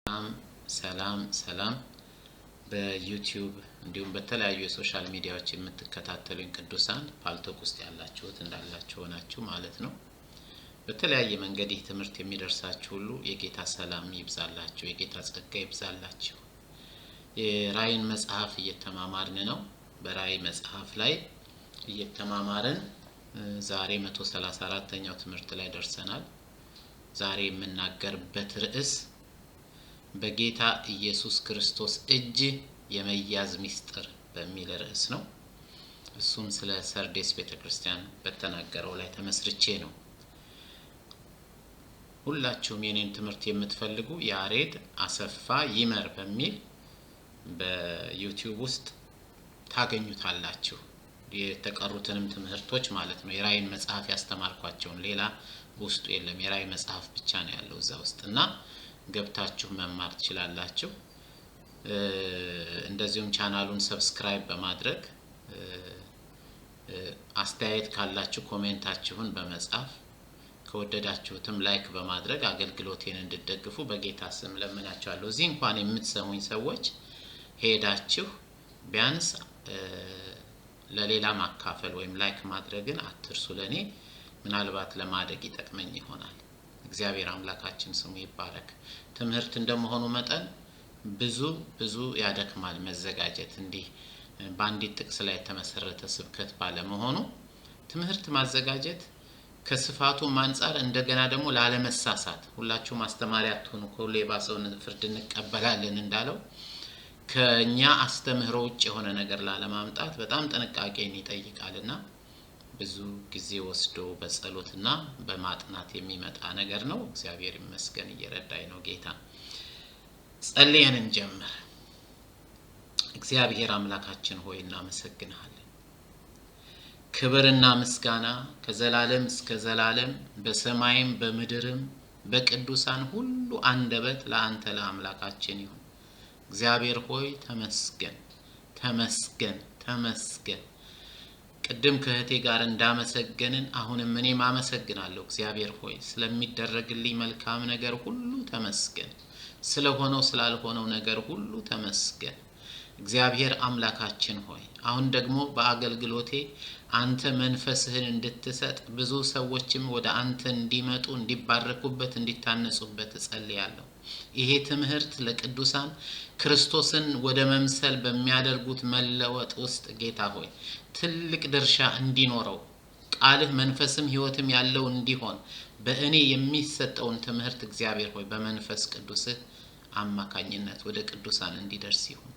ሰላም በዩቲዩብ እንዲሁም በተለያዩ የሶሻል ሚዲያዎች የምትከታተሉኝ ቅዱሳን ፓልቶክ ውስጥ ያላችሁት እንዳላችሁ ሆናችሁ ማለት ነው። በተለያየ መንገድ ይህ ትምህርት የሚደርሳችሁ ሁሉ የጌታ ሰላም ይብዛላችሁ፣ የጌታ ጸጋ ይብዛላችሁ። የራእይን መጽሐፍ እየተማማርን ነው። በራእይ መጽሐፍ ላይ እየተማማርን ዛሬ 134ኛው ትምህርት ላይ ደርሰናል። ዛሬ የምናገርበት ርዕስ በጌታ ኢየሱስ ክርስቶስ እጅ የመያዝ ሚስጥር በሚል ርዕስ ነው። እሱም ስለ ሰርዴስ ቤተክርስቲያን በተናገረው ላይ ተመስርቼ ነው። ሁላችሁም የኔን ትምህርት የምትፈልጉ ያሬድ አሰፋ ይመር በሚል በዩቲዩብ ውስጥ ታገኙታላችሁ። የተቀሩትንም ትምህርቶች ማለት ነው። የራእይን መጽሐፍ ያስተማርኳቸውን ሌላ ውስጡ የለም። የራእይ መጽሐፍ ብቻ ነው ያለው እዛ ውስጥና ገብታችሁ መማር ትችላላችሁ። እንደዚሁም ቻናሉን ሰብስክራይብ በማድረግ አስተያየት ካላችሁ ኮሜንታችሁን በመጻፍ ከወደዳችሁትም ላይክ በማድረግ አገልግሎቴን እንድትደግፉ በጌታ ስም ለምናችኋለሁ። እዚህ እንኳን የምትሰሙኝ ሰዎች ሄዳችሁ ቢያንስ ለሌላ ማካፈል ወይም ላይክ ማድረግን አትርሱ። ለኔ ምናልባት ለማደግ ይጠቅመኝ ይሆናል። እግዚአብሔር አምላካችን ስሙ ይባረክ። ትምህርት እንደመሆኑ መጠን ብዙ ያደክማል መዘጋጀት። እንዲህ በአንዲት ጥቅስ ላይ የተመሰረተ ስብከት ባለመሆኑ ትምህርት ማዘጋጀት ከስፋቱ አንፃር እንደገና ደግሞ ላለመሳሳት ሁላችሁም አስተማሪ አትሆኑ ከሁሉ የባሰውን ፍርድ እንቀበላለን እንዳለው ከኛ አስተምህሮ ውጭ የሆነ ነገር ላለማምጣት በጣም ጥንቃቄን ይጠይቃልና ብዙ ጊዜ ወስዶ በጸሎትና በማጥናት የሚመጣ ነገር ነው። እግዚአብሔር ይመስገን እየረዳኝ ነው ጌታ። ጸልየን እንጀምር። እግዚአብሔር አምላካችን ሆይ እናመሰግንሃለን። ክብርና ምስጋና ከዘላለም እስከ ዘላለም በሰማይም በምድርም በቅዱሳን ሁሉ አንደበት ለአንተ ለአምላካችን ይሁን። እግዚአብሔር ሆይ ተመስገን ተመስገን ተመስገን። ቅድም ከእህቴ ጋር እንዳመሰገንን አሁንም እኔም አመሰግናለሁ። እግዚአብሔር ሆይ ስለሚደረግልኝ መልካም ነገር ሁሉ ተመስገን፣ ስለሆነው ስላልሆነው ነገር ሁሉ ተመስገን። እግዚአብሔር አምላካችን ሆይ አሁን ደግሞ በአገልግሎቴ አንተ መንፈስህን እንድትሰጥ ብዙ ሰዎችም ወደ አንተ እንዲመጡ እንዲባረኩበት እንዲታነጹበት እጸልያለሁ። ይሄ ትምህርት ለቅዱሳን ክርስቶስን ወደ መምሰል በሚያደርጉት መለወጥ ውስጥ ጌታ ሆይ ትልቅ ድርሻ እንዲኖረው ቃልህ መንፈስም ሕይወትም ያለው እንዲሆን በእኔ የሚሰጠውን ትምህርት እግዚአብሔር ሆይ በመንፈስ ቅዱስህ አማካኝነት ወደ ቅዱሳን እንዲደርስ ይሁን።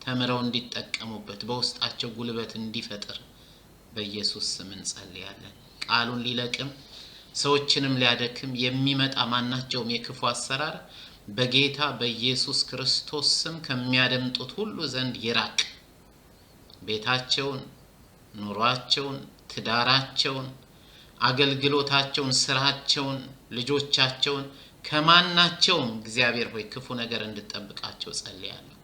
ተምረው እንዲጠቀሙበት በውስጣቸው ጉልበት እንዲፈጥር በኢየሱስ ስም እንጸልያለን። ቃሉን ሊለቅም ሰዎችንም ሊያደክም የሚመጣ ማናቸውም የክፉ አሰራር በጌታ በኢየሱስ ክርስቶስ ስም ከሚያደምጡት ሁሉ ዘንድ ይራቅ። ቤታቸውን፣ ኑሯቸውን፣ ትዳራቸውን፣ አገልግሎታቸውን፣ ስራቸውን፣ ልጆቻቸውን ከማናቸውም እግዚአብሔር ሆይ ክፉ ነገር እንድትጠብቃቸው ጸልያለሁ።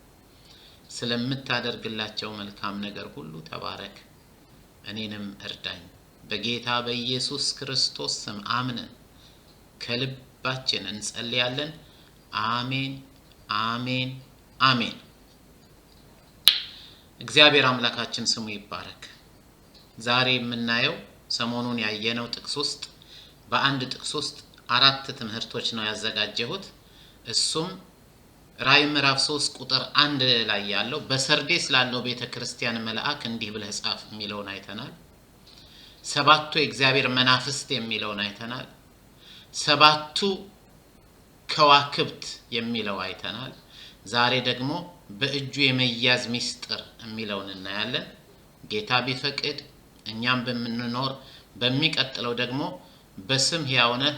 ስለምታደርግላቸው መልካም ነገር ሁሉ ተባረክ። እኔንም እርዳኝ። በጌታ በኢየሱስ ክርስቶስ ስም አምነን ከልባችን እንጸልያለን። አሜን አሜን አሜን። እግዚአብሔር አምላካችን ስሙ ይባረክ። ዛሬ የምናየው ሰሞኑን ያየነው ጥቅስ ውስጥ በአንድ ጥቅስ ውስጥ 4 ትምህርቶች ነው ያዘጋጀሁት። እሱም ራእይ ምዕራፍ 3 ቁጥር 1 ላይ ያለው በሰርዴስ ላለው ቤተክርስቲያን መልአክ እንዲህ ብለህ ጻፍ የሚለውን አይተናል። 7ቱ የእግዚአብሔር መናፍስት የሚለውን አይተናል። 7ቱ ከዋክብት የሚለው አይተናል። ዛሬ ደግሞ በእጁ የመያዝ ሚስጥር የሚለውን እናያለን። ጌታ ቢፈቅድ እኛም በመንኖር በሚቀጥለው ደግሞ በስም ሕያው ነህ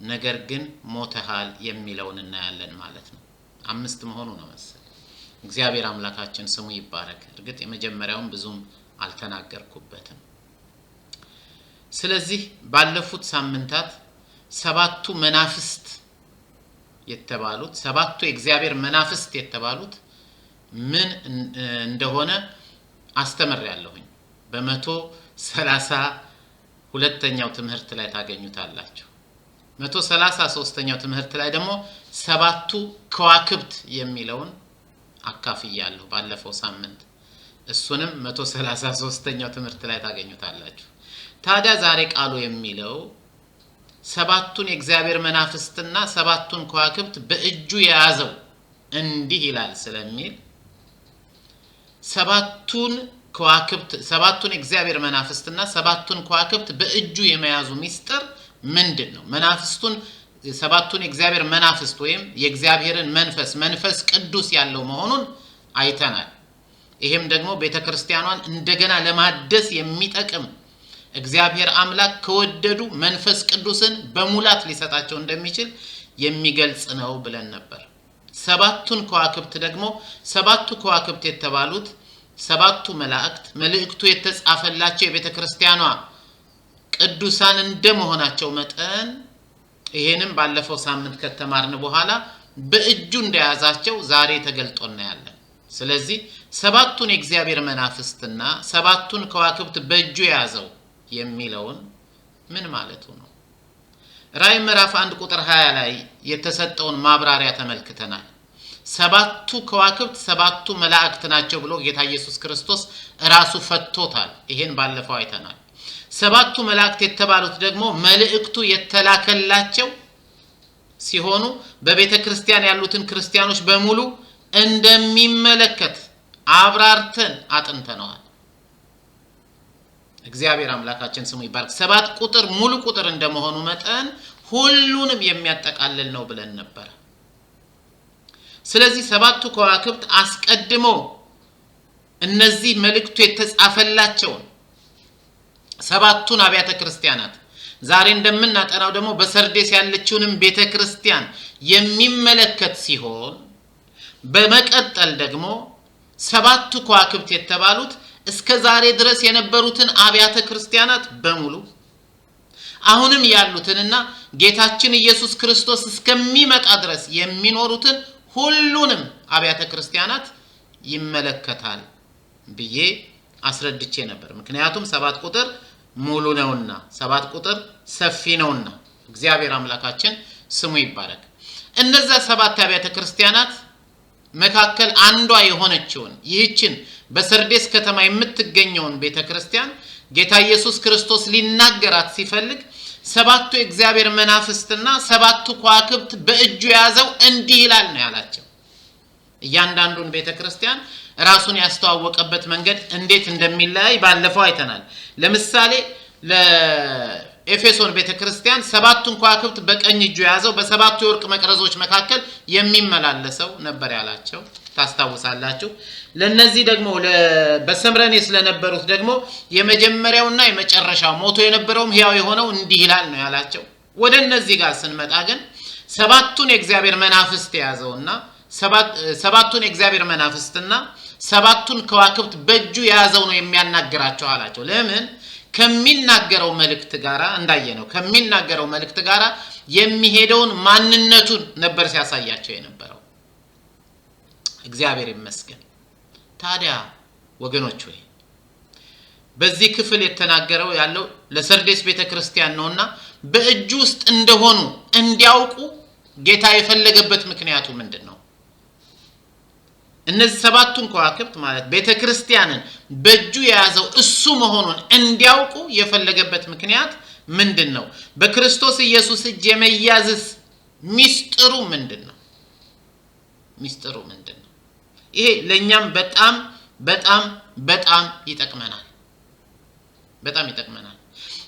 ነገር ግን ሞተሃል የሚለውን እናያለን ማለት ነው። 5 መሆኑ ነው መሰለኝ። እግዚአብሔር አምላካችን ስሙ ይባረክ። እርግጥ የመጀመሪያውን ብዙም አልተናገርኩበትም። ስለዚህ ባለፉት ሳምንታት 7ቱ መናፍስት የተባሉት 7ቱ የእግዚአብሔር መናፍስት የተባሉት ምን እንደሆነ አስተምሬያለሁኝ። በ132ኛው ትምህርት ላይ ታገኙታላችሁ። 133ኛው ትምህርት ላይ ደግሞ ሰባቱ ከዋክብት የሚለውን አካፍያለሁ ባለፈው ሳምንት። እሱንም 133ኛው ትምህርት ላይ ታገኙታላችሁ። ታዲያ ዛሬ ቃሉ የሚለው ሰባቱን የእግዚአብሔር መናፍስትና ሰባቱን ከዋክብት በእጁ የያዘው እንዲህ ይላል ስለሚል ሰባቱን የእግዚአብሔር መናፍስትና ሰባቱን ከዋክብት በእጁ የመያዙ ሚስጥር ምንድነው? ሰባቱን የእግዚአብሔር መናፍስት ወይም የእግዚአብሔርን መንፈስ ቅዱስ ያለው መሆኑን አይተናል። ይሄም ደግሞ ቤተክርስቲያኗን እንደገና ለማደስ የሚጠቅም እግዚአብሔር አምላክ ከወደዱ መንፈስ ቅዱስን በሙላት ሊሰጣቸው እንደሚችል የሚገልጽ ነው ብለን ነበር። ሰባቱን ከዋክብት ደግሞ ሰባቱ ከዋክብት የተባሉት ሰባቱ መላእክት መልእክቱ የተጻፈላቸው የቤተክርስቲያኗ ቅዱሳን እንደመሆናቸው መጠን ይሄንም ባለፈው ሳምንት ከተማርን በኋላ በእጁ እንደያዛቸው ዛሬ ተገልጦ እናያለን። ስለዚህ ሰባቱን የእግዚአብሔር መናፍስትና ሰባቱን ከዋክብት በእጁ የያዘው የሚለውን ምን ማለቱ ነው? ራዕይ ምዕራፍ 1 ቁጥር 20 ላይ የተሰጠውን ማብራሪያ ተመልክተናል። ሰባቱ ከዋክብት ሰባቱ መላእክት ናቸው ብሎ ጌታ ኢየሱስ ክርስቶስ ራሱ ፈቶታል። ይሄን ባለፈው አይተናል። ሰባቱ መላእክት የተባሉት ደግሞ መልእክቱ የተላከላቸው ሲሆኑ በቤተክርስቲያን ያሉትን ክርስቲያኖች በሙሉ እንደሚመለከት አብራርተን አጥንተናል። እግዚአብሔር አምላካችን ስሙ ይባረክ። 7 ቁጥር ሙሉ ቁጥር እንደመሆኑ መጠን ሁሉንም የሚያጠቃልል ነው ብለን ነበር። ስለዚህ ሰባቱ ከዋክብት አስቀድሞ እነዚህ መልእክቱ የተጻፈላቸው ሰባቱን አብያተ ክርስቲያናት ዛሬ እንደምናጠናው ደግሞ በሰርዴስ ያለችውንም ቤተክርስቲያን የሚመለከት ሲሆን በመቀጠል ደግሞ ሰባቱ ከዋክብት የተባሉት እስከ ዛሬ ድረስ የነበሩትን አብያተ ክርስቲያናት በሙሉ አሁንም ያሉትንና ጌታችን ኢየሱስ ክርስቶስ እስከሚመጣ ድረስ የሚኖሩትን ሁሉንም አብያተ ክርስቲያናት ይመለከታል ብዬ አስረድቼ ነበር። ምክንያቱም 7 ቁጥር ሙሉ ነውና 7 ቁጥር ሰፊ ነውና እግዚአብሔር አምላካችን ስሙ ይባረክ። እነዛ 7 አብያተ ክርስቲያናት መካከል አንዷ የሆነችውን ይህችን በሰርዴስ ከተማ የምትገኘውን ቤተክርስቲያን ጌታ ኢየሱስ ክርስቶስ ሊናገራት ሲፈልግ ሰባቱ የእግዚአብሔር መናፍስትና ሰባቱ ከዋክብት በእጁ ያዘው እንዲህ ይላል ነው ያላቸው። እያንዳንዱን ቤተክርስቲያን ራሱን ያስተዋወቀበት መንገድ እንዴት እንደሚለያይ ባለፈው አይተናል። ለምሳሌ ለኤፌሶን ቤተክርስቲያን ሰባቱን ከዋክብት በቀኝ እጁ ያዘው በሰባቱ የወርቅ መቅረዞች መካከል የሚመላለሰው ነበር ያላቸው ታስታውሳላችሁ። ለነዚህ ደግሞ በሰምረኔ ስለነበሩት ደግሞ የመጀመሪያውና የመጨረሻው ሞቶ የነበረውም ሕያው የሆነው እንዲህ ይላል ነው ያላቸው። ወደ እነዚህ ጋር ስንመጣ ግን ሰባቱን የእግዚአብሔር መናፍስት ያዘውና ሰባቱን የእግዚአብሔር መናፍስትና ሰባቱን ከዋክብት በእጁ ያዘው ነው የሚያናግራቸው አላቸው። ለምን? ከሚናገረው መልእክት ጋራ እንዳየነው ከሚናገረው መልእክት ጋራ የሚሄደውን ማንነቱን ነበር ሲያሳያቸው የነበረው። እግዚአብሔር ይመስገን። ታዲያ ወገኖች ሆይ በዚህ ክፍል የተናገረው ያለው ለሰርዴስ ቤተክርስቲያን ነውና በእጁ ውስጥ እንደሆኑ እንዲያውቁ ጌታ የፈለገበት ምክንያቱ ምንድነው? እነዚህ ሰባቱን ከዋክብት ማለት ቤተክርስቲያንን በእጁ የያዘው እሱ መሆኑን እንዲያውቁ የፈለገበት ምክንያት ምንድነው? በክርስቶስ ኢየሱስ እጅ የመያዝስ ሚስጥሩ ምንድነው? ሚስጥሩ ምንድነው? ይሄ ለኛም በጣም ይጠቅመናል። በጣም ይጠቅመናል።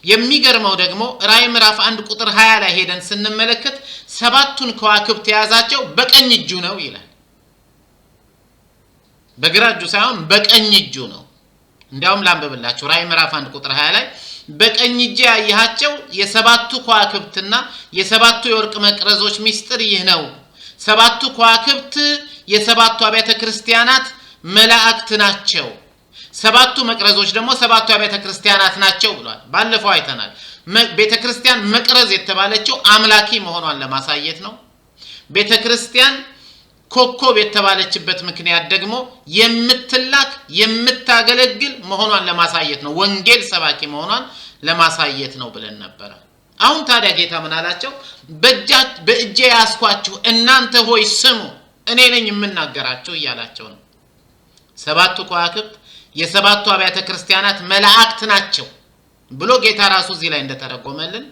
የሚገርመው ደግሞ ራዕይ ምዕራፍ 1 ቁጥር 20 ላይ ሄደን ስንመለከት ሰባቱን ከዋክብት የያዛቸው በቀኝ እጁ ነው ይላል። በግራ እጁ ሳይሆን በቀኝ እጁ ነው። እንዲያውም ላንብብላችሁ ራዕይ ምዕራፍ 1 ቁጥር 20 ላይ በቀኝ እጅ ያያቸው የሰባቱ ከዋክብትና የሰባቱ የወርቅ መቅረዞች ሚስጥር ይህ ነው። ሰባቱ ከዋክብት የሰባቱ አብያተ ክርስቲያናት መላእክት ናቸው። ሰባቱ መቅረዞች ደግሞ ሰባቱ አብያተ ክርስቲያናት ናቸው ብሏል። ባለፈው አይተናል። ቤተክርስቲያን መቅረዝ የተባለችው አምላኪ መሆኗን ለማሳየት ነው። ቤተክርስቲያን ኮከብ የተባለችበት ምክንያት ደግሞ የምትላክ የምታገለግል መሆኗን ለማሳየት ነው። ወንጌል ሰባኪ መሆኗን ለማሳየት ነው ብለን ነበር። አሁን ታዲያ ጌታ ምን አላቸው? በእጄ ያስኳችሁ እናንተ ሆይ ስሙ፣ እኔ ነኝ የምናገራችሁ እያላቸው ነው። ሰባቱ ከዋክብት የሰባቱ አብያተ ክርስቲያናት መላእክት ናቸው ብሎ ጌታ ራሱ እዚህ ላይ እንደተረጎመልን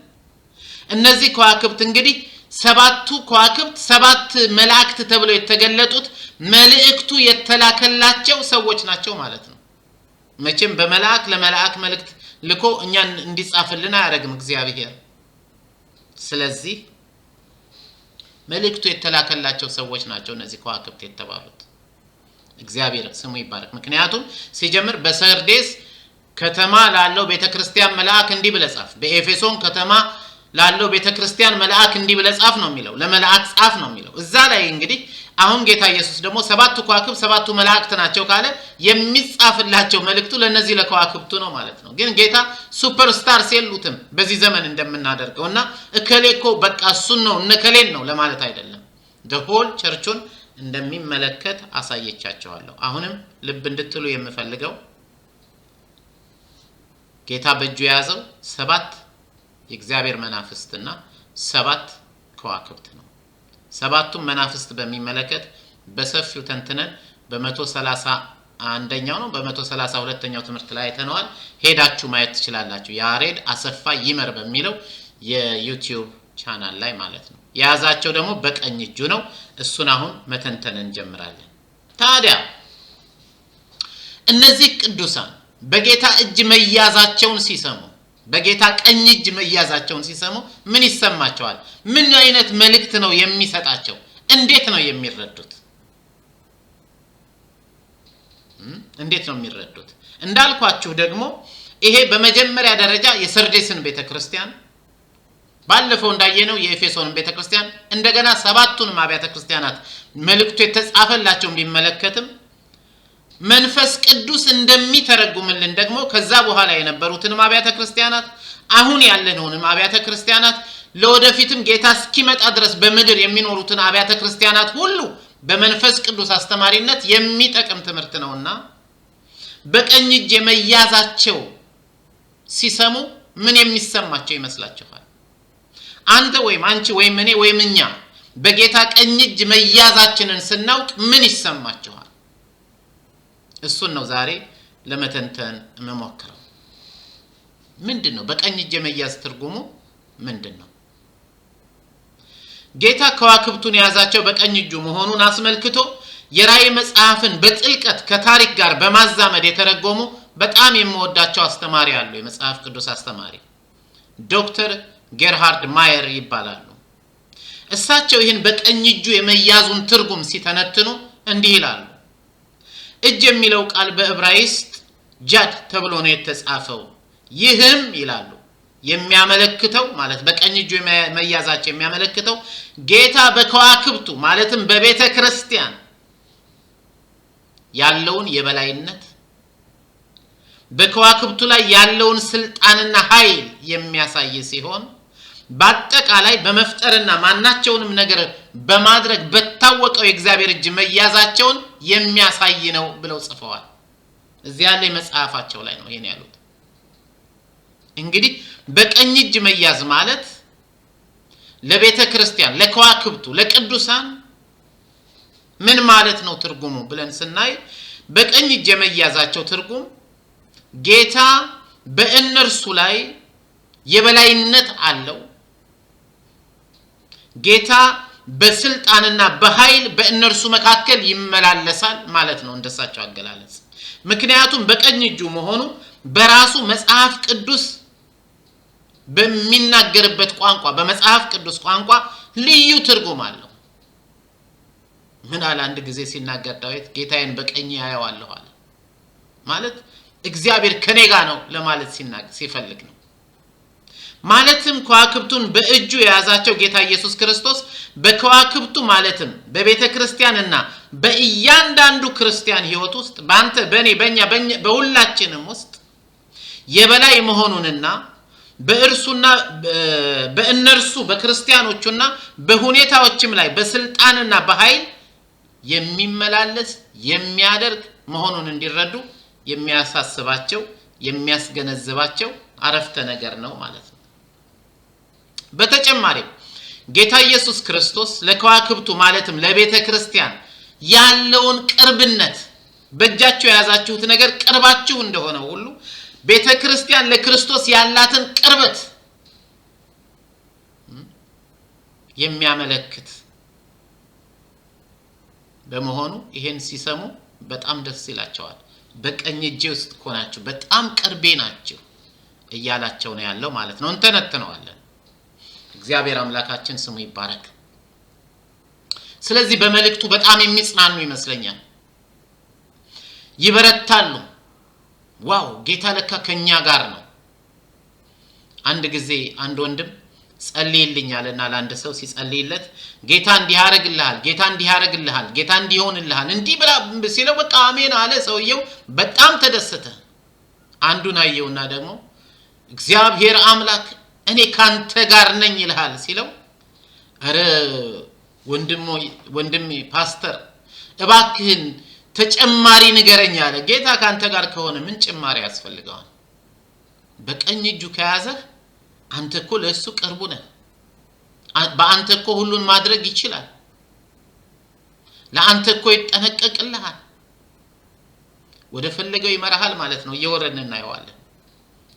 እነዚህ ከዋክብት እንግዲህ ሰባቱ ከዋክብት ሰባት መላእክት ተብለው የተገለጡት መልእክቱ የተላከላቸው ሰዎች ናቸው ማለት ነው። መቼም በመላእክ ለመላእክ መልእክት ልኮ እኛን እንዲጻፍልን አያረግም እግዚአብሔር። ስለዚህ መልእክቱ የተላከላቸው ሰዎች ናቸው እነዚህ ከዋክብት የተባሉት። እግዚአብሔር ስሙ ይባረክ። ምክንያቱም ሲጀምር በሰርዴስ ከተማ ላለው ቤተክርስቲያን መልአክ እንዲህ ብለህ ጻፍ፣ በኤፌሶን ከተማ ላለው ቤተክርስቲያን መልአክ እንዲህ ብለህ ጻፍ ነው የሚለው፣ ለመልአክ ጻፍ ነው የሚለው። እዛ ላይ እንግዲህ አሁን ጌታ ኢየሱስ ደግሞ ሰባቱ ከዋክብት ሰባቱ መላእክት ናቸው ካለ የሚጻፍላቸው መልእክቱ ለነዚህ ለከዋክብቱ ነው ማለት ነው። ግን ጌታ ሱፐርስታርስ የሉትም በዚህ ዘመን እንደምናደርገውና እከሌኮ በቃ እሱን ነው እነከሌን ነው ለማለት አይደለም። ደሆል ቸርቹን እንደሚመለከት አሳየቻቸዋለሁ። አሁንም ልብ እንድትሉ የምፈልገው ጌታ በእጁ የያዘው ሰባት የእግዚአብሔር መናፍስትና ሰባት ከዋክብት ነው። ሰባቱም መናፍስት በሚመለከት በሰፊው ተንትነን በ131ኛው ነው በ132ኛው ትምህርት ላይ አይተነዋል። ሄዳችሁ ማየት ትችላላችሁ። ያሬድ አሰፋ ይመር በሚለው የዩቲዩብ ቻናል ላይ ማለት ነው። የያዛቸው ደግሞ በቀኝ እጁ ነው። እሱን አሁን መተንተን እንጀምራለን። ታዲያ እነዚህ ቅዱሳን በጌታ እጅ መያዛቸውን ሲሰሙ በጌታ ቀኝ እጅ መያዛቸውን ሲሰሙ ምን ይሰማቸዋል? ምን አይነት መልእክት ነው የሚሰጣቸው? እንዴት ነው የሚረዱት? እንዴት ነው የሚረዱት? እንዳልኳችሁ ደግሞ ይሄ በመጀመሪያ ደረጃ የሰርዴስን ቤተክርስቲያን ባለፈው እንዳየነው የኤፌሶን ቤተክርስቲያን እንደገና ሰባቱንም አብያተ ክርስቲያናት መልእክቱ የተጻፈላቸው ቢመለከትም መንፈስ ቅዱስ እንደሚተረጉምልን ደግሞ ከዛ በኋላ የነበሩትንም አብያተ ክርስቲያናት አሁን ያለነውንም አብያተ ክርስቲያናት ለወደፊትም ጌታ እስኪመጣ ድረስ በመድር የሚኖሩትን አብያተ ክርስቲያናት ሁሉ በመንፈስ ቅዱስ አስተማሪነት የሚጠቅም ትምህርት ነውና በቀኝ እጅ የመያዛቸው ሲሰሙ ምን የሚሰማቸው ይመስላችኋል? አንተ ወይም አንቺ ወይም እኔ ወይም እኛ በጌታ ቀኝ እጅ መያዛችንን ስናውቅ ምን ይሰማችኋል? እሱን ነው ዛሬ ለመተንተን መሞከረው። ምንድነው በቀኝ እጅ የመያዝ ትርጉሙ ምንድነው? ጌታ ከዋክብቱን የያዛቸው በቀኝ እጁ መሆኑን አስመልክቶ የራእይ መጽሐፍን በጥልቀት ከታሪክ ጋር በማዛመድ የተረጎሙ በጣም የምወዳቸው አስተማሪ አሉ። የመጽሐፍ ቅዱስ አስተማሪ ዶክተር ጌርሃርድ ማየር ይባላሉ። እሳቸው ይህን በቀኝ እጁ የመያዙን ትርጉም ሲተነትኑ እንዲህ ይላሉ። እጅ የሚለው ቃል በዕብራይስጥ ጃድ ተብሎ ነው የተጻፈው። ይህም ይላሉ የሚያመለክተው ማለት በቀኝ እጁ መያዛቸው የሚያመለክተው ጌታ በከዋክብቱ ማለትም በቤተ ክርስቲያን ያለውን የበላይነት በከዋክብቱ ላይ ያለውን ስልጣንና ኃይል የሚያሳይ ሲሆን በአጠቃላይ በመፍጠርና ማናቸውንም ነገር በማድረግ በታወቀው የእግዚአብሔር እጅ መያዛቸውን የሚያሳይ ነው ብለው ጽፈዋል። እዚያ ላይ መጽሐፋቸው ላይ ነው ይሄን ያሉት። እንግዲህ በቀኝ እጅ መያዝ ማለት ለቤተ ክርስቲያን ለከዋክብቱ ለቅዱሳን ምን ማለት ነው ትርጉሙ ብለን ስናይ በቀኝ እጅ የመያዛቸው ትርጉም ጌታ በእነርሱ ላይ የበላይነት አለው። ጌታ በስልጣንና በኃይል በእነርሱ መካከል ይመላለሳል ማለት ነው እንደሳቸው አገላለጽ። ምክንያቱም በቀኝ እጁ መሆኑ በራሱ መጽሐፍ ቅዱስ በሚናገርበት ቋንቋ በመጽሐፍ ቅዱስ ቋንቋ ልዩ ትርጉም አለው። ምን አለ አንድ ጊዜ ሲናገር ዳዊት ጌታዬን በቀኝ ያየዋለሁ አለ። ማለት እግዚአብሔር ከኔ ጋር ነው ለማለት ሲፈልግ ነው። ማለትም ከዋክብቱን በእጁ የያዛቸው ጌታ ኢየሱስ ክርስቶስ በከዋክብቱ ማለትም በቤተ ክርስቲያንና በእያንዳንዱ ክርስቲያን ሕይወት ውስጥ ባንተ በኔ በእኛ በሁላችንም ውስጥ የበላይ መሆኑንና በእርሱና በእነርሱ በክርስቲያኖቹና በሁኔታዎችም ላይ በስልጣንና በኃይል የሚመላለስ የሚያደርግ መሆኑን እንዲረዱ የሚያሳስባቸው የሚያስገነዝባቸው አረፍተ ነገር ነው ማለት ነው። በተጨማሪ ጌታ ኢየሱስ ክርስቶስ ለከዋክብቱ ማለትም ለቤተ ክርስቲያን ያለውን ቅርብነት በእጃችሁ የያዛችሁት ነገር ቅርባችሁ እንደሆነ ሁሉ ቤተ ክርስቲያን ለክርስቶስ ያላትን ቅርበት የሚያመለክት በመሆኑ ይሄን ሲሰሙ በጣም ደስ ይላቸዋል። በቀኝ እጄ ውስጥ ሆናችሁ በጣም ቅርቤ ናችሁ እያላቸው ነው ያለው ማለት ነው። እንተነትነዋለን። እግዚአብሔር አምላካችን ስሙ ይባረክ። ስለዚህ በመልእክቱ በጣም የሚጽናኑ ይመስለኛል። ይበረታሉ። ዋው ጌታ ለካ ከኛ ጋር ነው። አንድ ጊዜ አንድ ወንድም ጸልይልኛልና ለአንድ ሰው ሲጸልይለት ጌታ እንዲህ ያረግልሃል፣ ጌታ እንዲህ ያረግልሃል፣ ጌታ እንዲህ ይሆንልሃል እንዲህ ብላ ሲለው በቃ አሜን አለ። ሰውየው በጣም ተደሰተ። አንዱን አየውና ደግሞ እግዚአብሔር አምላክ እኔ ካንተ ጋር ነኝ ይልሃል ሲለው አረ ወንድሜ ፓስተር እባክህን ተጨማሪ ንገረኝ አለ። ጌታ ካንተ ጋር ከሆነ ምን ጭማሪ ያስፈልጋል? በቀኝ እጁ ከያዘህ አንተ እኮ ለሱ ቅርቡ ነህ። በአንተ እኮ ሁሉን ማድረግ ይችላል። ለአንተ እኮ ይጠነቀቅልሃል። ወደ ፈለገው ይመራሃል ማለት ነው። እየወረድን እናየዋለን።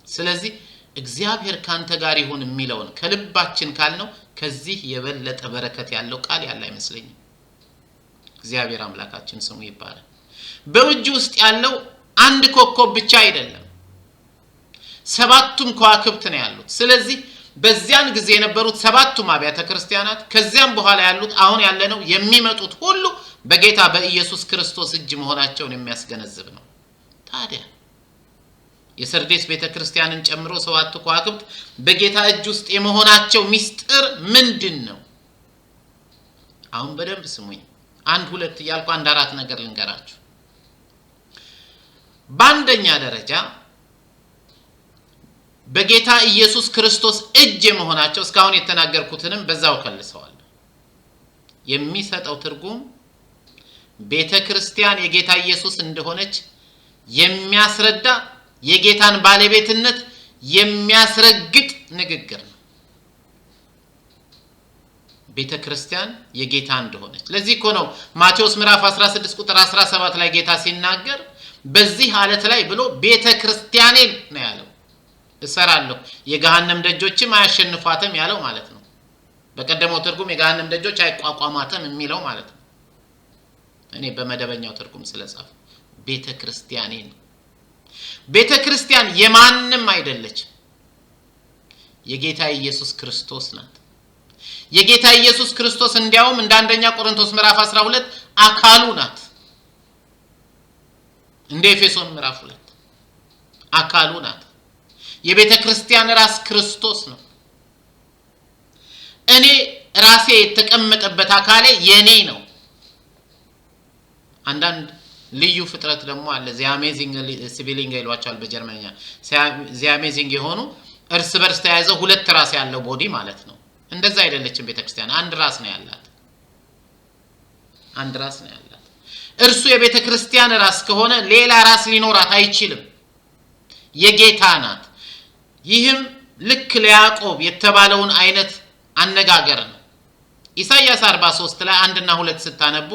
ስለዚህ እግዚአብሔር ካንተ ጋር ይሁን የሚለውን ከልባችን ካልነው ከዚህ የበለጠ በረከት ያለው ቃል ያለ አይመስለኝም። እግዚአብሔር አምላካችን ስሙ ይባረክ። በእጁ ውስጥ ያለው አንድ ኮከብ ብቻ አይደለም፣ ሰባቱም ከዋክብት ነው ያሉት። ስለዚህ በዚያን ጊዜ የነበሩት ሰባቱም አብያተ ክርስቲያናት ከዚያም በኋላ ያሉት አሁን ያለነው የሚመጡት ሁሉ በጌታ በኢየሱስ ክርስቶስ እጅ መሆናቸውን የሚያስገነዝብ ነው። ታዲያ የሰርዴስ ቤተክርስቲያንን ጨምሮ ሰባቱ ከዋክብት በጌታ እጅ ውስጥ የመሆናቸው ሚስጥር ምንድነው? አሁን በደንብ ስሙኝ። አንድ ሁለት እያልኩ አንድ አራት ነገር ልንገራችሁ። በአንደኛ ደረጃ በጌታ ኢየሱስ ክርስቶስ እጅ የመሆናቸው እስካሁን የተናገርኩትንም በዛው ከልሰዋል። የሚሰጠው ትርጉም ቤተክርስቲያን የጌታ ኢየሱስ እንደሆነች የሚያስረዳ የጌታን ባለቤትነት የሚያስረግጥ ንግግር ነው። ቤተክርስቲያን የጌታ እንደሆነች ለዚህ እኮ ነው ማቴዎስ ምዕራፍ 16 ቁጥር 17 ላይ ጌታ ሲናገር በዚህ አለት ላይ ብሎ ቤተክርስቲያኔን ነው ያለው እሰራለሁ የገሃነም ደጆችም አያሸንፏትም ያለው ማለት ነው። በቀደመው ትርጉም የገሃነም ደጆች አይቋቋማትም የሚለው ማለት ነው። እኔ በመደበኛው ትርጉም ስለጻፈ ቤተክርስቲያኔን ቤተክርስቲያን የማንም አይደለች፣ የጌታ ኢየሱስ ክርስቶስ ናት። የጌታ ኢየሱስ ክርስቶስ እንዲያውም እንደ አንደኛ ቆሮንቶስ ምዕራፍ 12 አካሉ ናት። እንደ ኤፌሶን ምዕራፍ 2 አካሉ ናት። የቤተክርስቲያን ራስ ክርስቶስ ነው። እኔ ራሴ የተቀመጠበት አካሌ የኔ ነው። አንዳንድ ልዩ ፍጥረት ደግሞ አለ። ዚ አሜዚንግ ሲቪሊንግ ይሏቸዋል በጀርመንኛ። ዚ አሜዚንግ የሆኑ እርስ በርስ ተያይዘው ሁለት ራስ ያለው ቦዲ ማለት ነው። እንደዛ አይደለችም ቤተክርስቲያን። አንድ ራስ ነው ያላት። አንድ ራስ ነው ያላት። እርሱ የቤተክርስቲያን ራስ ከሆነ ሌላ ራስ ሊኖራት አይችልም። የጌታ ናት። ይህም ልክ ለያዕቆብ የተባለውን አይነት አነጋገር ነው። ኢሳይያስ 43 ላይ 1 እና 2 ስታነቡ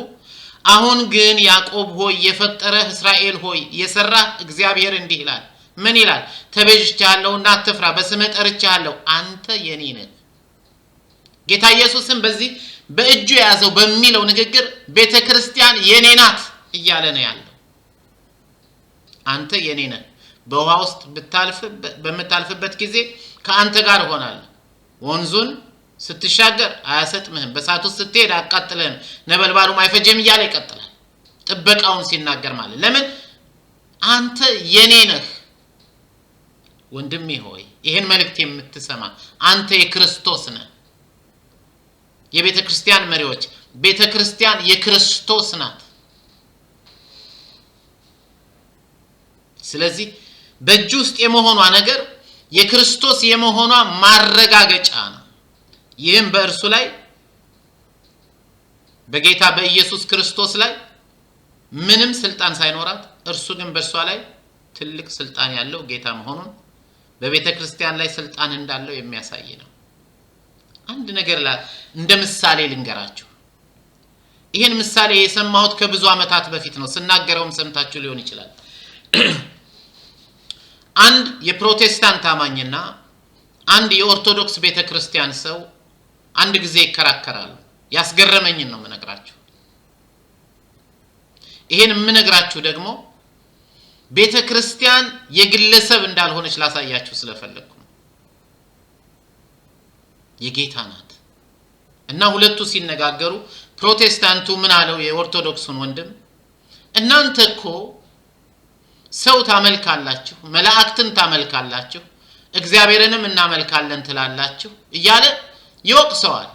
አሁን ግን ያዕቆብ ሆይ የፈጠረህ እስራኤል ሆይ የሰራህ እግዚአብሔር እንዲህ ይላል። ምን ይላል? ተቤዥቻለሁና አትፍራ፣ በስምህ ጠርቻለሁ፣ አንተ የኔ ነህ። ጌታ ኢየሱስም በዚህ በእጁ ያዘው በሚለው ንግግር ቤተክርስቲያን የኔ ናት እያለ ነው ያለው። አንተ የኔ ነህ። በውሃ ውስጥ በመታልፍበት ጊዜ ከአንተ ጋር ሆናለሁ። ወንዙን ስትሻገር አያሰጥምህም፣ በእሳት ውስጥ ስትሄድ አያቃጥልህም፣ ነበልባሉም አይፈጅህም እያለ ይቀጥላል። ጥበቃውን ሲናገር ማለት ለምን? አንተ የኔ ነህ። ወንድሜ ሆይ ይሄን መልእክት የምትሰማ አንተ የክርስቶስ ነህ። የቤተክርስቲያን መሪዎች ቤተክርስቲያን የክርስቶስ ናት። ስለዚህ በእጁ ውስጥ የመሆኗ ነገር የክርስቶስ የመሆኗ ማረጋገጫ ነው። ይህም በእርሱ ላይ በጌታ በኢየሱስ ክርስቶስ ላይ ምንም ስልጣን ሳይኖራት እርሱ ግን በእርሷ ላይ ትልቅ ስልጣን ያለው ጌታ መሆኑን በቤተክርስቲያን ላይ ስልጣን እንዳለው የሚያሳይ ነው። አንድ ነገር እንደ ምሳሌ ልንገራችሁ። ይሄን ምሳሌ የሰማሁት ከብዙ አመታት በፊት ነው። ስናገረውም ሰምታችሁ ሊሆን ይችላል። አንድ የፕሮቴስታንት አማኝና አንድ የኦርቶዶክስ ቤተክርስቲያን ሰው አንድ ጊዜ ይከራከራሉ። ያስገረመኝን ነው የምነግራችሁ። ይሄን የምነግራችሁ ደግሞ ቤተክርስቲያን የግለሰብ እንዳልሆነች ላሳያችሁ ስለፈለኩ ነው። የጌታ ናት። እና ሁለቱ ሲነጋገሩ ፕሮቴስታንቱ ምን አለው የኦርቶዶክሱን ወንድም፣ እናንተ እኮ ሰው ታመልካላችሁ፣ መላእክትን ታመልካላችሁ፣ እግዚአብሔርንም እናመልካለን ትላላችሁ እያለ ይወቅሰዋል።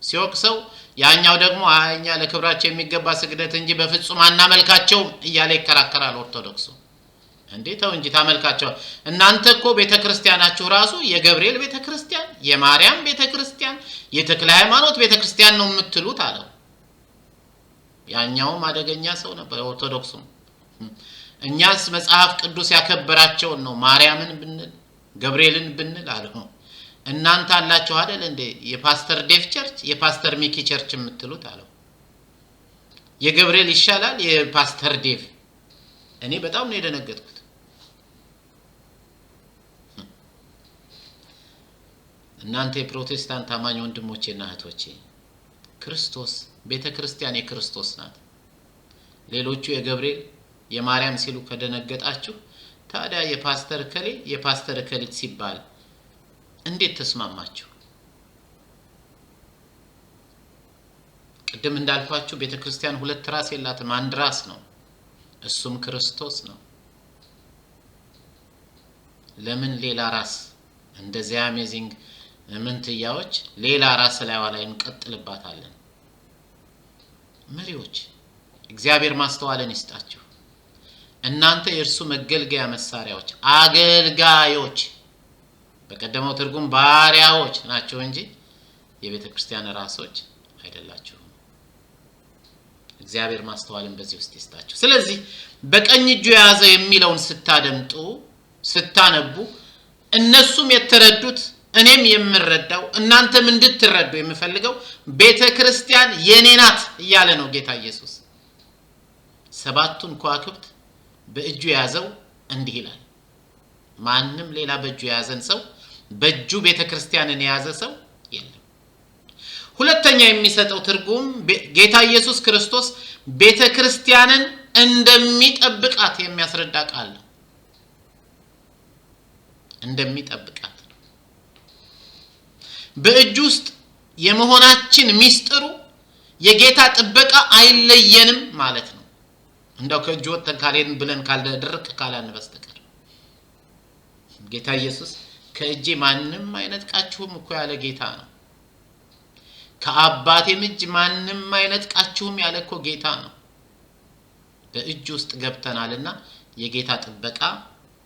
ሲወቅሰው ያኛው ደግሞ አኛ ለክብራቸው የሚገባ ስግደት እንጂ በፍጹም አናመልካቸው እያለ ይከራከራል። ኦርቶዶክሱ እንዴት እንጂ ታመልካቸው፣ እናንተ እኮ ቤተክርስቲያናችሁ ራሱ የገብርኤል ቤተክርስቲያን፣ የማርያም ቤተክርስቲያን፣ የተክለ ሃይማኖት ቤተክርስቲያን ነው የምትሉት አለው። ያኛው አደገኛ ሰው ነበር ኦርቶዶክሱ። እኛስ መጽሐፍ ቅዱስ ያከበራቸው ነው ማርያምን ብንል ገብርኤልን ብንል አለው። እናንተ አላችሁ አይደል እንዴ የፓስተር ዴቭ ቸርች የፓስተር ሚኪ ቸርች የምትሉት አለው። የገብርኤል ይሻላል የፓስተር ዴቭ? እኔ በጣም ነው የደነገጥኩት። እናንተ የፕሮቴስታንት አማኝ ወንድሞቼና እህቶቼ ክርስቶስ ቤተክርስቲያን የክርስቶስ ናት። ሌሎቹ የገብርኤል የማርያም ሲሉ ከደነገጣችሁ ታዲያ የፓስተር ከሌ የፓስተር ከሊት ሲባል እንዴት ተስማማችሁ? ቅድም እንዳልኳችሁ ቤተክርስቲያን ሁለት ራስ የላትም፣ አንድ ራስ ነው። እሱም ክርስቶስ ነው። ለምን ሌላ ራስ እንደዚህ አሜዚንግ ምንትያዎች ሌላ ራስ ላይ እንቀጥልባታለን? መሪዎች እግዚአብሔር ማስተዋልን ይስጣችሁ። እናንተ የእርሱ መገልገያ መሳሪያዎች አገልጋዮች፣ በቀደመው ትርጉም ባሪያዎች ናቸው እንጂ የቤተክርስቲያን ራሶች አይደላችሁም። እግዚአብሔር ማስተዋልን በዚህ ውስጥ ይስጣችሁ። ስለዚህ በቀኝ እጁ የያዘ የሚለውን ስታደምጡ ስታነቡ እነሱም የተረዱት እኔም የምረዳው እናንተም እንድትረዱ የምፈልገው ቤተክርስቲያን የኔ ናት እያለ ነው ጌታ ኢየሱስ። ሰባቱን ከዋክብት በእጁ ያዘው እንዲህ ይላል። ማንም ሌላ በእጁ ያዘን ሰው በእጁ ቤተክርስቲያንን የያዘ ሰው የለም። ሁለተኛ የሚሰጠው ትርጉም ጌታ ኢየሱስ ክርስቶስ ቤተክርስቲያንን እንደሚጠብቃት የሚያስረዳ ቃል ነው። እንደሚጠብቃት በእጁ ውስጥ የመሆናችን ሚስጥሩ የጌታ ጥበቃ አይለየንም ማለት ነው። እንደው ከእጁ ወጥተን ካልሄድን ብለን ካልደረቅ ካላን በስተቀር ጌታ ኢየሱስ ከእጄ ማንም አይነጥቃችሁም እኮ ያለ ጌታ ነው። ከአባቴም እጅ ማንም አይነጥቃችሁም ያለ እኮ ጌታ ነው። በእጁ ውስጥ ገብተናልና የጌታ ጥበቃ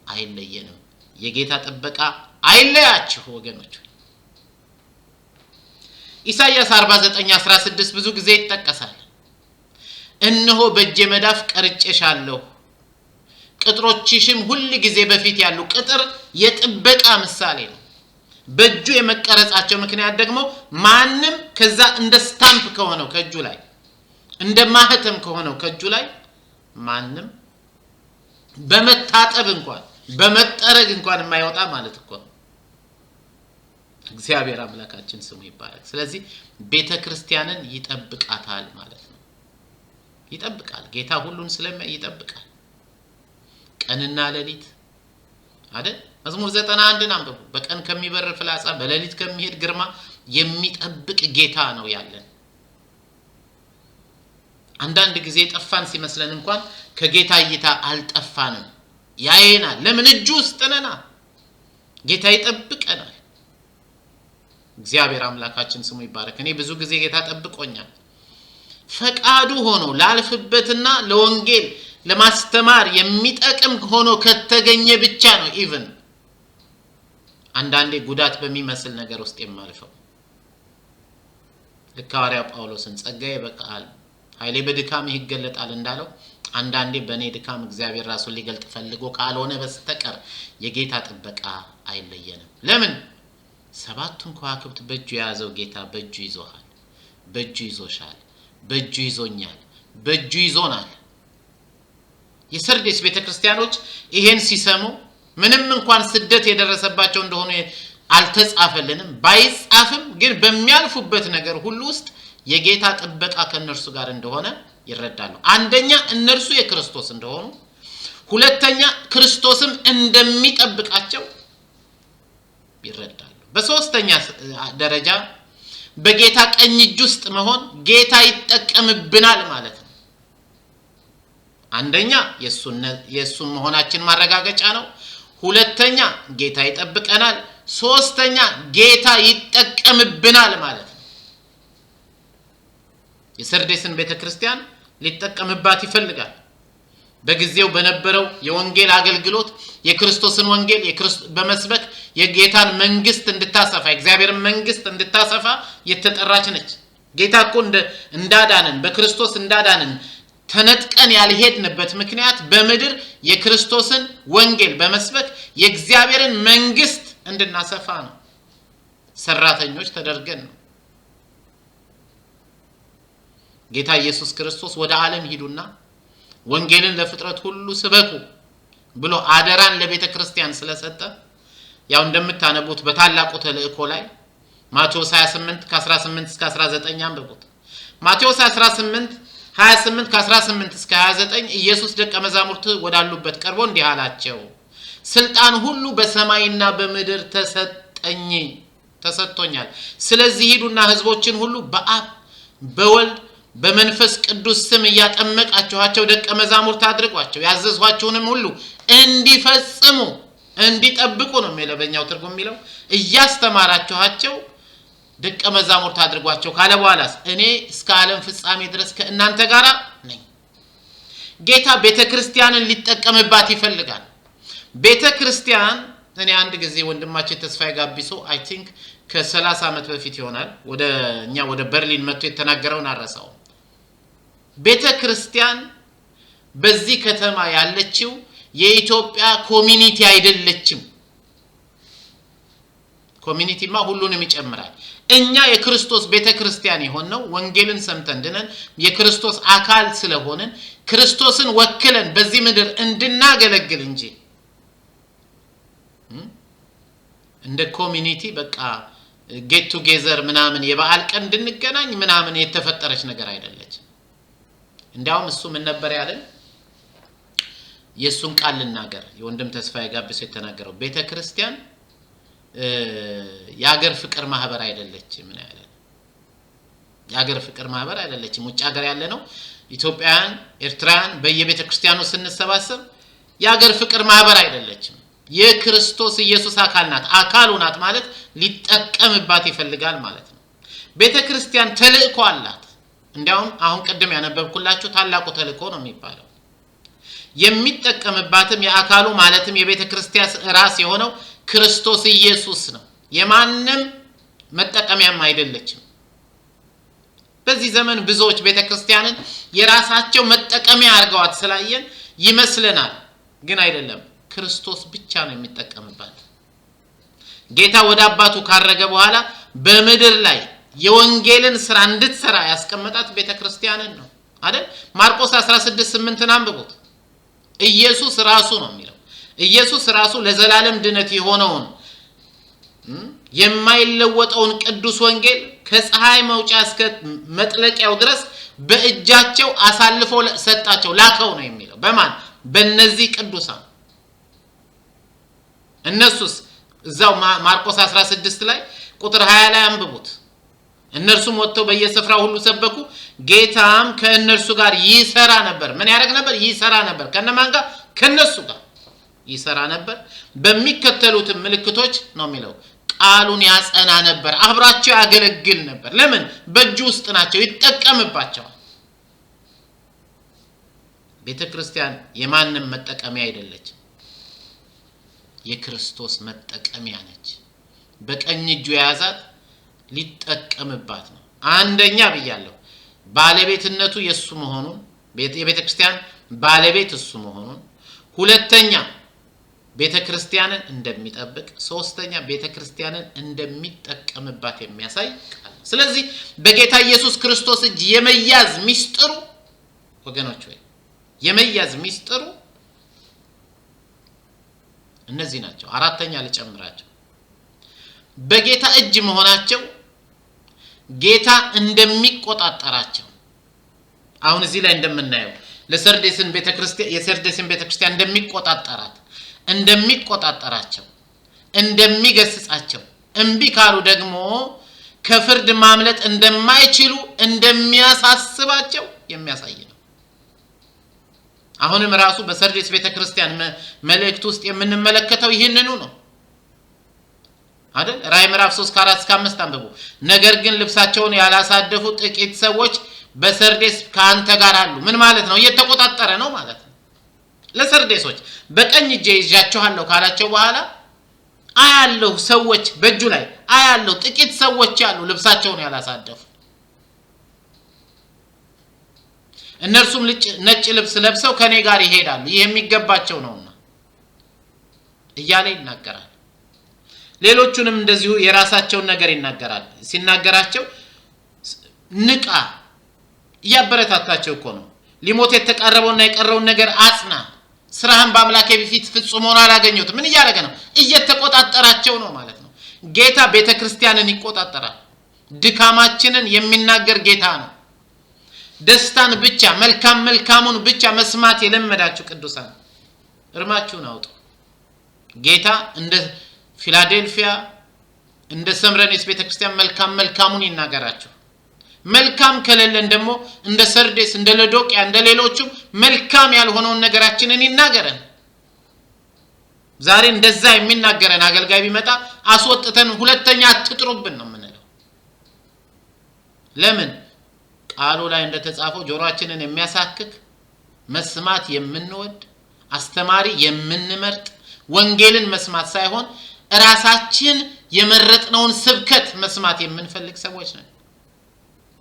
አይለየንም። የጌታ ጥበቃ አይለያችሁ ወገኖች። ኢሳይያስ 49:16 ብዙ ጊዜ ይጠቀሳል። እነሆ በእጄ መዳፍ ቀርጬሻለሁ፣ ቅጥሮችሽም ሁሉ ጊዜ በፊት ያሉ። ቅጥር የጥበቃ ምሳሌ ነው። በእጁ የመቀረጻቸው ምክንያት ደግሞ ማንም ከዛ እንደ ስታምፕ ከሆነው ከእጁ ላይ እንደ ማህተም ከሆነው ከእጁ ላይ ማንም በመታጠብ እንኳን በመጠረግ እንኳን የማይወጣ ማለት እኮ ነው። እግዚአብሔር አምላካችን ስሙ ይባረክ። ስለዚህ ቤተክርስቲያንን ይጠብቃታል ማለት ነው። ይጠብቃል። ጌታ ሁሉን ስለሚያይ ይጠብቃል። ቀንና ሌሊት አይደል? መዝሙር 91ን አንብቡ። በቀን ከሚበር ፍላጻ በሌሊት ከሚሄድ ግርማ የሚጠብቅ ጌታ ነው ያለን። አንዳንድ ጊዜ ጠፋን ሲመስለን እንኳን ከጌታ እይታ አልጠፋንም። ያየናል። ለምን? እጁ ውስጥ ነና። ጌታ ይጠብቀናል። እግዚአብሔር አምላካችን ስሙ ይባረክ። እኔ ብዙ ጊዜ ጌታ ጠብቆኛል። ፈቃዱ ሆኖ ላልፍበትና ለወንጌል ለማስተማር የሚጠቅም ሆኖ ከተገኘ ብቻ ነው ኢቭን አንዳንዴ ጉዳት በሚመስል ነገር ውስጥ የማልፈው። ለካሪያ ጳውሎስን ጸጋዬ በቃል ኃይሌ በድካም ይገለጣል እንዳለው አንዳንዴ በኔ ድካም እግዚአብሔር ራሱ ሊገልጥ ፈልጎ ካልሆነ በስተቀር የጌታ ጥበቃ አይለየንም። ለምን? 7ቱን ከዋክብት በእጁ የያዘው ጌታ በእጁ ይዞሃል፣ በእጁ ይዞሻል፣ በእጁ ይዞኛል፣ በእጁ ይዞናል። የሰርዴስ ቤተክርስቲያኖች ይሄን ሲሰሙ ምንም እንኳን ስደት የደረሰባቸው እንደሆነ አልተጻፈልንም፣ ባይጻፍም ግን በሚያልፉበት ነገር ሁሉ ውስጥ የጌታ ጥበቃ ከነርሱ ጋር እንደሆነ ይረዳሉ። አንደኛ እነርሱ የክርስቶስ እንደሆኑ፣ ሁለተኛ ክርስቶስም እንደሚጠብቃቸው ይረዳሉ። በሶስተኛ ደረጃ በጌታ ቀኝ እጅ ውስጥ መሆን ጌታ ይጠቀምብናል ማለት ነው። አንደኛ የሱን መሆናችን ማረጋገጫ ነው። ሁለተኛ ጌታ ይጠብቀናል። ሶስተኛ ጌታ ይጠቀምብናል ማለት ነው። የሰርዴስን ቤተክርስቲያን ሊጠቀምባት ይፈልጋል። በጊዜው በነበረው የወንጌል አገልግሎት የክርስቶስን ወንጌል በመስበክ የጌታን መንግስት እንድታሰፋ የእግዚአብሔርን መንግስት እንድታሰፋ የተጠራች ነች። ጌታ እኮ እንዳዳነን በክርስቶስ እንዳዳነን ተነጥቀን ያልሄድንበት ምክንያት በምድር የክርስቶስን ወንጌል በመስበክ የእግዚአብሔርን መንግስት እንድናሰፋ ነው። ሰራተኞች ተደርገን ነው። ጌታ ኢየሱስ ክርስቶስ ወደ ዓለም ሂዱና ወንጌልን ለፍጥረት ሁሉ ስበኩ ብሎ አደራን ለቤተክርስቲያን ስለሰጠ ያው እንደምታነቡት በታላቁ ተልእኮ ላይ ማቴዎስ 28 ከ18 እስከ 19 አንብቡት። ማቴዎስ 18 28 ከ18 እስከ 29 ኢየሱስ ደቀ መዛሙርቱ ወዳሉበት ቀርቦ እንዲህ አላቸው፣ ስልጣን ሁሉ በሰማይና በምድር ተሰጥቶኛል። ስለዚህ ሂዱና ህዝቦችን ሁሉ በአብ በወልድ በመንፈስ ቅዱስ ስም እያጠመቃችኋቸው ደቀ መዛሙርት አድርጓቸው፣ ያዘዝኋችሁንም ሁሉ እንዲፈጽሙ እንዲጠብቁ ነው የሚለው በእኛው ትርጉም የሚለው እያስተማራችኋቸው ደቀ መዛሙርት አድርጓቸው ካለ በኋላስ እኔ እስከ ዓለም ፍጻሜ ድረስ ከእናንተ ጋር ነኝ። ጌታ ቤተክርስቲያንን ሊጠቀምባት ይፈልጋል። ቤተክርስቲያን እኔ አንድ ጊዜ ወንድማችን ተስፋዬ ጋቢሶ አይ ቲንክ ከ30 ዓመት በፊት ይሆናል ወደ በርሊን መጥቶ የተናገረውን አረሳው። ቤተክርስቲያን በዚህ ከተማ ያለችው የኢትዮጵያ ኮሚኒቲ አይደለችም። ኮሚኒቲማ ሁሉንም ይጨምራል። እኛ የክርስቶስ ቤተክርስቲያን የሆነው ወንጌልን ሰምተን ድነን የክርስቶስ አካል ስለሆነን ክርስቶስን ወክለን በዚህ ምድር እንድናገለግል እንጂ እንደ ኮሚኒቲ በቃ ጌት ቱጌዘር ምናምን የበዓል ቀን እንድንገናኝ ምናምን የተፈጠረች ነገር አይደለች። እንዲያውም እሱ ምን ነበር ያለን? የሱን ቃል ልናገር የወንድም ተስፋዬ ጋቢሶ የተናገረው ቤተክርስቲያን የሀገር ፍቅር ማህበር አይደለችም። ምን ያለ የሀገር ፍቅር ማህበር አይደለችም። ውጭ ሀገር ያለ ነው ኢትዮጵያውያን ኤርትራውያን በየቤተክርስቲያኑ ስንሰባሰብ የሀገር ፍቅር ማህበር አይደለችም። የክርስቶስ ኢየሱስ አካል ናት። አካሉ ናት ማለት ሊጠቀምባት ይፈልጋል ማለት ነው። ቤተክርስቲያን ተልእኮ አላት። እንዲያውም አሁን ቀደም ያነበብኩላችሁ ታላቁ ተልእኮ ነው የሚባለው። የሚጠቀምባትም የአካሉ ማለትም የቤተክርስቲያን ራስ የሆነው ክርስቶስ ኢየሱስ ነው። የማንም መጠቀሚያም አይደለችም። በዚህ ዘመን ብዙዎች ቤተክርስቲያንን የራሳቸው መጠቀሚያ አድርገዋት ስላየን ይመስለናል፣ ግን አይደለም። ክርስቶስ ብቻ ነው የሚጠቀምባት። ጌታ ወደ አባቱ ካረገ በኋላ በምድር ላይ የወንጌልን ስራ እንድትሰራ ያስቀመጣት ቤተክርስቲያንን ነው አይደል? ማርቆስ 16:8 አንብቡት። ኢየሱስ ራሱ ነው የሚለው። ኢየሱስ ራሱ ለዘላለም ድነት የሆነውን የማይለወጠውን ቅዱስ ወንጌል ከፀሐይ መውጫ እስከ መጥለቂያው ድረስ በእጃቸው አሳልፎ ሰጣቸው፣ ላከው ነው የሚለው። በማን? በእነዚህ ቅዱሳን። እነሱስ እዛው ማርቆስ 16 ላይ ቁጥር 20 ላይ አንብቡት። እነርሱም ወጥተው በየስፍራው ሁሉ ሰበኩ፣ ጌታም ከእነርሱ ጋር ይሰራ ነበር። ምን ያደርግ ነበር? ይሰራ ነበር። ከነማን ጋር? ከነሱ ጋር ይሰራ ነበር። በሚከተሉት ምልክቶች ነው የሚለው ቃሉን ያጸና ነበር፣ አብራቸው ያገለግል ነበር። ለምን? በእጁ ውስጥ ናቸው፣ ይጠቀምባቸዋል። ቤተክርስቲያን የማንም መጠቀሚያ አይደለችም፣ የክርስቶስ መጠቀሚያ ነች። በቀኝ እጁ የያዛት ሊጠቀምባት ነው። አንደኛ ብያለሁ ባለቤትነቱ የሱ መሆኑን፣ የቤተክርስቲያን ባለቤት እሱ መሆኑን። ሁለተኛ ቤተክርስቲያንን እንደሚጠብቅ፣ ሶስተኛ ቤተክርስቲያንን እንደሚጠቀምባት የሚያሳይ ቃል። ስለዚህ በጌታ ኢየሱስ ክርስቶስ እጅ የመያዝ ሚስጥሩ ወገኖች ወይ የመያዝ ሚስጥሩ እነዚህ ናቸው። አራተኛ ልጨምራቸው። በጌታ እጅ መሆናቸው ጌታ እንደሚቆጣጣራቸው አሁን እዚህ ላይ እንደምናየው ለሰርዴስን ቤተክርስቲያን የሰርዴስን ቤተክርስቲያን እንደሚቆጣጣራቸው እንደሚገስጻቸው እንቢ ካሉ ደግሞ ከፍርድ ማምለጥ እንደማይችሉ እንደሚያሳስባቸው የሚያሳይ ነው። አሁንም ራሱ በሰርዴስ ቤተክርስቲያን መልእክት ውስጥ የምንመለከተው ይህንኑ ነው አይደል? ራዕይ ምዕራፍ 3:4-5 አንብቡ። ነገር ግን ልብሳቸውን ያላሳደፉ ጥቂት ሰዎች በሰርዴስ ካንተ ጋር አሉ። ምን ማለት ነው? እየተቆጣጠረ ነው ማለት ነው። ለሰርዴሶች በቀኝ እጄ ይዣቸዋለሁ ካላቸው በኋላ አያለው ሰዎች በእጁ ላይ አያለው ጥቂት ሰዎች አሉ ልብሳቸውን ያላሳደፉ። እነርሱም ነጭ ልብስ ለብሰው ከኔ ጋር ይሄዳሉ፣ ይሄ የሚገባቸው ነውና እያለ ይናገራል። ሌሎቹንም እንደዚሁ የራሳቸውን ነገር ይናገራል። ሲናገራቸው ንቃ ያበረታታቸው እኮ ነው። ሊሞት የተቃረበውና የቀረውን ነገር አጽና፣ ስራህን በአምላኬ በፊት ፍጹም ሆኖ አላገኘሁት። ምን እያደረገ ነው? እየተቆጣጠራቸው ነው ማለት ነው። ጌታ ቤተክርስቲያንን ይቆጣጠራል። ድካማችንን የሚናገር ጌታ ነው። ደስታን ብቻ መልካሙን ብቻ መስማት የለመዳችሁ ቅዱሳን እርማችሁን አውጡ። ጌታ እንደ ፊላዴልፊያ እንደ ሰምረኔስ ቤተክርስቲያን መልካሙን ይናገራችሁ። መልካም ከሌለን ደግሞ እንደ ሰርዴስ እንደ ለዶቅያ እንደ ሌሎችም መልካም ያልሆነውን ነገራችንን ይናገረን። ዛሬ እንደዛ የሚናገረን አገልጋይ ቢመጣ አስወጥተን ሁለተኛ አትጥሩብን ነው የምንለው። ለምን? ቃሉ ላይ እንደተጻፈው ጆሮአችንን የሚያሳክክ መስማት የምንወድ አስተማሪ የምንመርጥ ወንጌልን መስማት ሳይሆን ራሳችን የመረጥነውን ስብከት መስማት የምንፈልግ ሰዎች ነን።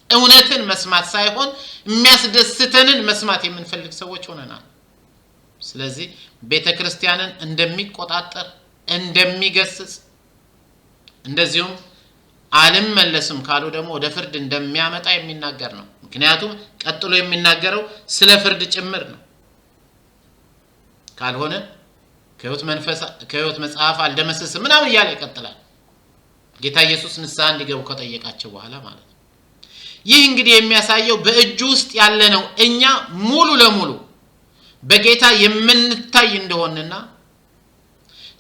እውነትን መስማት ሳይሆን የሚያስደስተንን መስማት የምንፈልግ ሰዎች ሆነናል። ስለዚህ ቤተክርስቲያንን እንደሚቆጣጠር እንደሚገስጽ እንደዚሁም አልመለስም ካሉ ደግሞ ወደ ፍርድ እንደሚያመጣ የሚናገር ነው። ምክንያቱም ቀጥሎ የሚናገረው ስለ ፍርድ ጭምር ነው። ካልሆነ ከሕይወት መጽሐፍ አልደመስስም ምናምን እያለ ይቀጥላል። ጌታ ኢየሱስ ንስሐ እንዲገቡ ከጠየቃቸው በኋላ ማለት ነው። ይህ እንግዲህ የሚያሳየው በእጁ ውስጥ ያለነው እኛ ሙሉ ለሙሉ በጌታ የምንታይ እንደሆነና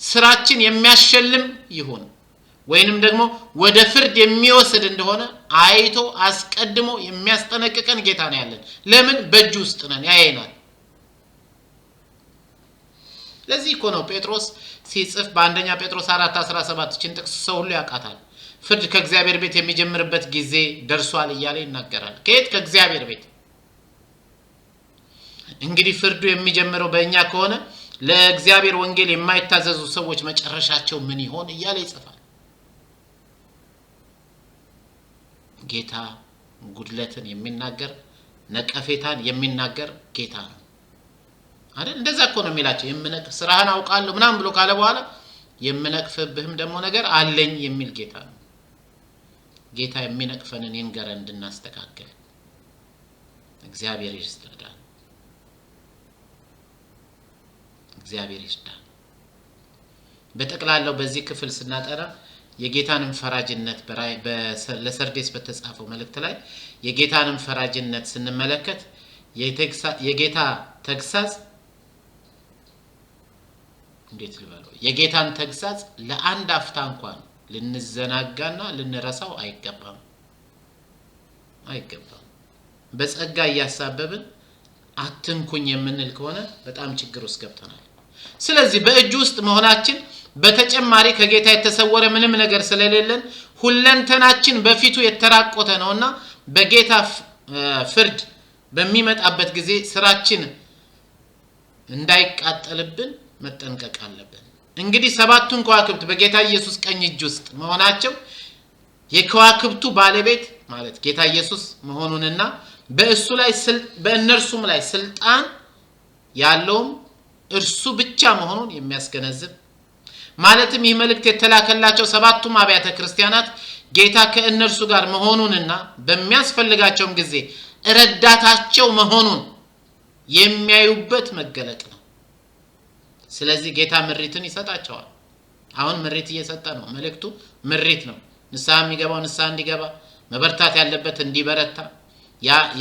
ስራችን የሚያሸልም ይሁን ወይንም ደግሞ ወደ ፍርድ የሚወስድ እንደሆነ አይቶ አስቀድሞ የሚያስጠነቅቀን ጌታ ነው ያለን። ለምን? በእጁ ውስጥ ነን፣ ያየናል። ለዚህ እኮ ነው ጴጥሮስ ሲጽፍ በአንደኛ ጴጥሮስ 4:17 ችን ጥቅስ ሰው ሁሉ ያውቃታል። ፍርድ ከእግዚአብሔር ቤት የሚጀምርበት ጊዜ ደርሷል እያለ ይናገራል። ከየት? ከእግዚአብሔር ቤት። እንግዲህ ፍርዱ የሚጀምረው በእኛ ከሆነ ለእግዚአብሔር ወንጌል የማይታዘዙ ሰዎች መጨረሻቸው ምን ይሆን እያለ ይጽፋል። ጌታ ጉድለትን የሚናገር ነቀፌታን የሚናገር ጌታ ነው አይደል? እንደዛ እኮ ነው የሚላቸው። የምነቅፍ ስራህን አውቃለሁ ምናምን ብሎ ካለ በኋላ የምነቅፍብህም ደግሞ ነገር አለኝ የሚል ጌታ ነው። ጌታ የሚነቅፈንን ይንገረን እንድናስተካክል እግዚአብሔር ይርዳን። እግዚአብሔር ይርዳን። በጠቅላላው በዚህ ክፍል ስናጠራ የጌታንን ፈራጅነት ለሰርዴስ በተጻፈው መልእክት ላይ የጌታንን ፈራጅነት ስንመለከት የጌታ ተግሳጽ እንዴት ልበለው? የጌታን ተግሳጽ ለአንድ አፍታ እንኳን ልንዘናጋና ልንረሳው አይገባም። በጸጋ ያሳበብን አትንኩኝ የምንል ከሆነ በጣም ችግር ውስጥ ገብተናል። ስለዚህ በእጁ ውስጥ መሆናችን በተጨማሪ ከጌታ የተሰወረ ምንም ነገር ስለሌለን ሁለንተናችን በፊቱ የተራቆተ ነውና በጌታ ፍርድ በሚመጣበት ጊዜ ስራችን እንዳይቃጠልብን መጠንቀቅ አለብን። እንግዲህ ሰባቱን ከዋክብት በጌታ ኢየሱስ ቀኝ እጅ ውስጥ መሆናቸው የከዋክብቱ ባለቤት ማለት ጌታ ኢየሱስ መሆኑንና በእነርሱም ላይ ስልጣን ያለውም እርሱ ብቻ መሆኑን የሚያስገነዝብ ማለትም ይህ መልእክት የተላከላቸው ሰባቱም አብያተ ክርስቲያናት ጌታ ከእነርሱ ጋር መሆኑንና በሚያስፈልጋቸውም ጊዜ ረዳታቸው መሆኑን የሚያዩበት መገለጥ ነው። ስለዚህ ጌታ ምሪትን ይሰጣቸዋል። አሁን ምሪት እየሰጠ ነው። መልእክቱ ምሪት ነው። ንስሐ የሚገባው ንስሐ እንዲገባ፣ መበርታት ያለበት እንዲበረታ፣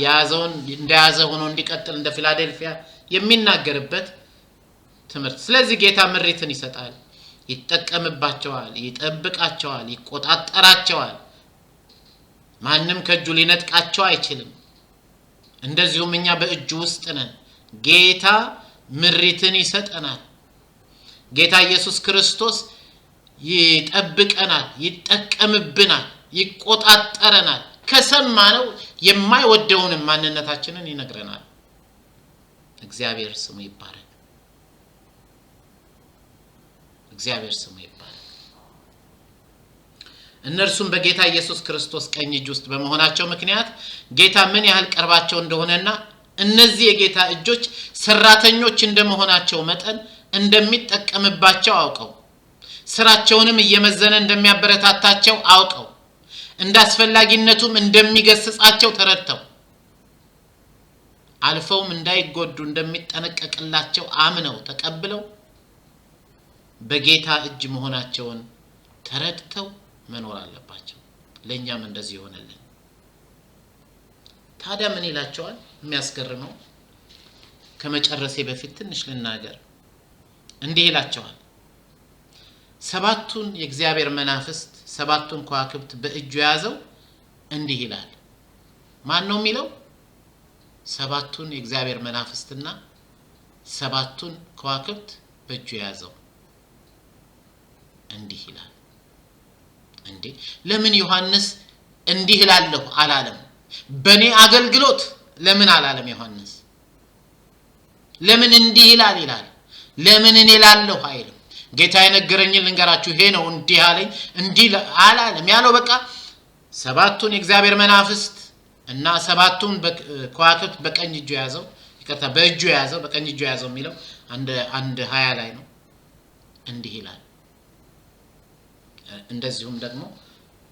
ያዘውን እንደያዘ ሆኖ እንዲቀጥል እንደ ፊላዴልፊያ የሚናገርበት ትምህርት። ስለዚህ ጌታ ምሪትን ይሰጣል፣ ይጠቀምባቸዋል፣ ይጠብቃቸዋል፣ ይቆጣጠራቸዋል። ማንም ከእጁ ሊነጥቃቸው አይችልም። እንደዚሁም እኛ በእጁ ውስጥ ነን። ጌታ ምሪትን ይሰጠናል። ጌታ ኢየሱስ ክርስቶስ ይጠብቀናል፣ ይጠቀምብናል፣ ይቆጣጠረናል። ከሰማነው የማይወደውን ማንነታችንን ይነግረናል። እግዚአብሔር ስሙ ይባረክ። እግዚአብሔር ስሙ ይባረክ። እነርሱም በጌታ ኢየሱስ ክርስቶስ ቀኝ እጅ ውስጥ በመሆናቸው ምክንያት ጌታ ምን ያህል ቀርባቸው እንደሆነና እነዚህ የጌታ እጆች ሰራተኞች እንደመሆናቸው መጠን እንደሚጠቀምባቸው አውቀው ስራቸውንም እየመዘነ እንደሚያበረታታቸው አውቀው እንዳስፈላጊነቱም እንደሚገስጻቸው ተረድተው አልፈውም እንዳይጎዱ እንደሚጠነቀቅላቸው አምነው ተቀብለው በጌታ እጅ መሆናቸውን ተረድተው መኖር አለባቸው። ለኛም እንደዚህ ይሆነልን። ታዲያ ምን ይላቸዋል? የሚያስገርመው ከመጨረሴ በፊት ትንሽ ልናገር። እንዲህ ይላቸዋል። ሰባቱን የእግዚአብሔር መናፍስት ሰባቱን ከዋክብት በእጁ ያዘው እንዲህ ይላል። ማን ነው የሚለው? ሰባቱን የእግዚአብሔር መናፍስትና ሰባቱን ከዋክብት በእጁ ያዘው እንዲህ ይላል። እንዴ ለምን ዮሐንስ እንዲህ ይላልሁ አላለም? በኔ አገልግሎት ለምን አላለም ዮሐንስ? ለምን እንዲህ ይላል ይላል? ለምን እኔ ላልሁ አይልም? ጌታ የነገረኝን ልንገራችሁ፣ ይሄ ነው እንዲህ አለኝ እንዲህ አላለም። ያለው በቃ ሰባቱን የእግዚአብሔር መናፍስት እና ሰባቱን ከዋክብት በቀኝ እጁ ያዘው፣ ይቅርታ በእጁ ያዘው፣ በቀኝ እጁ ያዘው የሚለው አንድ 20 ላይ ነው። እንዲህ ይላል። እንደዚሁም ደግሞ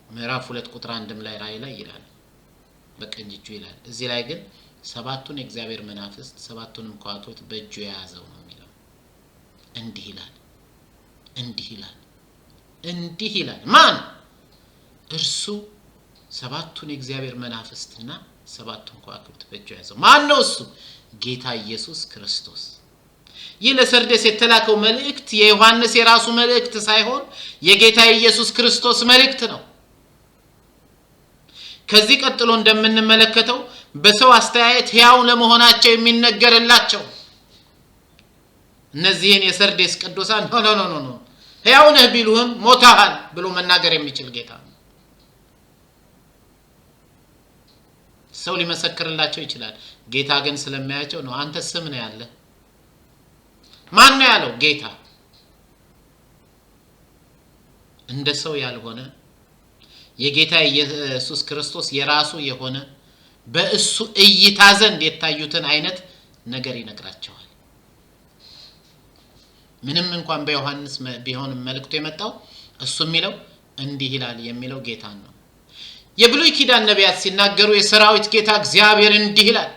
ምዕራፍ 2 ቁጥር 1 ላይ ራእይ ላይ ይላል በቀኝ እጁ ይላል። እዚህ ላይ ግን ሰባቱን የእግዚአብሔር መናፍስት ሰባቱንም ከዋክብት በእጁ የያዘው ነው የሚለው። እንዲህ ይላል፣ እንዲህ ይላል፣ እንዲህ ይላል። ማን? እርሱ ሰባቱን የእግዚአብሔር መናፍስትና ሰባቱን ከዋክብት በእጁ የያዘው ማን ነው? እሱ ጌታ ኢየሱስ ክርስቶስ። ይህ ለሰርዴስ የተላከው መልእክት የዮሐንስ የራሱ መልእክት ሳይሆን የጌታ ኢየሱስ ክርስቶስ መልእክት ነው። ከዚህ ቀጥሎ እንደምንመለከተው በሰው አስተያየት ሕያው ለመሆናቸው የሚነገርላቸው እነዚህን የሰርዴስ ቅዱሳን ኖ ሕያው ነህ ቢሉህም ሞተሃል ብሎ መናገር የሚችል ጌታ ነው። ሰው ሊመሰክርላቸው ይችላል። ጌታ ግን ስለማያቸው ነው። አንተ ስም ነው ያለ። ማን ነው ያለው? ጌታ። እንደ ሰው ያልሆነ የጌታ ኢየሱስ ክርስቶስ የራሱ የሆነ በእሱ እይታ ዘንድ የታዩትን አይነት ነገር ይነግራቸዋል። ምንም እንኳን በዮሐንስ ቢሆንም መልእክቱ የመጣው እሱ የሚለው እንዲህ ይላል የሚለው ጌታን ነው። የብሉይ ኪዳን ነቢያት ሲናገሩ የሰራዊት ጌታ እግዚአብሔር እንዲህ ይላል፣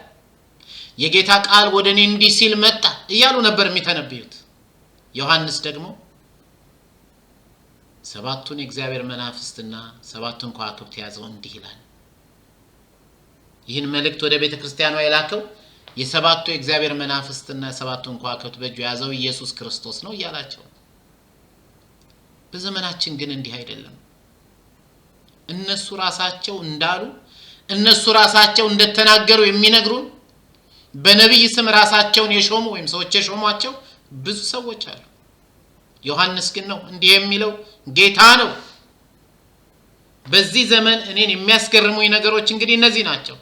የጌታ ቃል ወደኔ እንዲህ ሲል መጣ እያሉ ነበር የሚተነብዩት። ዮሐንስ ደግሞ ሰባቱን የእግዚአብሔር መናፍስትና ሰባቱን ከዋክብት ያዘው እንዲህ ይላል። ይህን መልእክት ወደ ቤተ ክርስቲያኗ የላከው የሰባቱ የእግዚአብሔር መናፍስትና ሰባቱን ከዋክብት በእጁ ያዘው ኢየሱስ ክርስቶስ ነው እያላቸው። በዘመናችን ግን እንዲህ አይደለም። እነሱ ራሳቸው እንዳሉ እነሱ ራሳቸው እንደተናገሩ የሚነግሩን በነብይ ስም ራሳቸውን የሾሙ ወይም ሰዎች የሾሟቸው ብዙ ሰዎች አሉ። ዮሐንስ ግን ነው እንዲህ የሚለው ጌታ ነው። በዚህ ዘመን እኔን የሚያስገርሙኝ ነገሮች እንግዲህ እነዚህ ናቸው።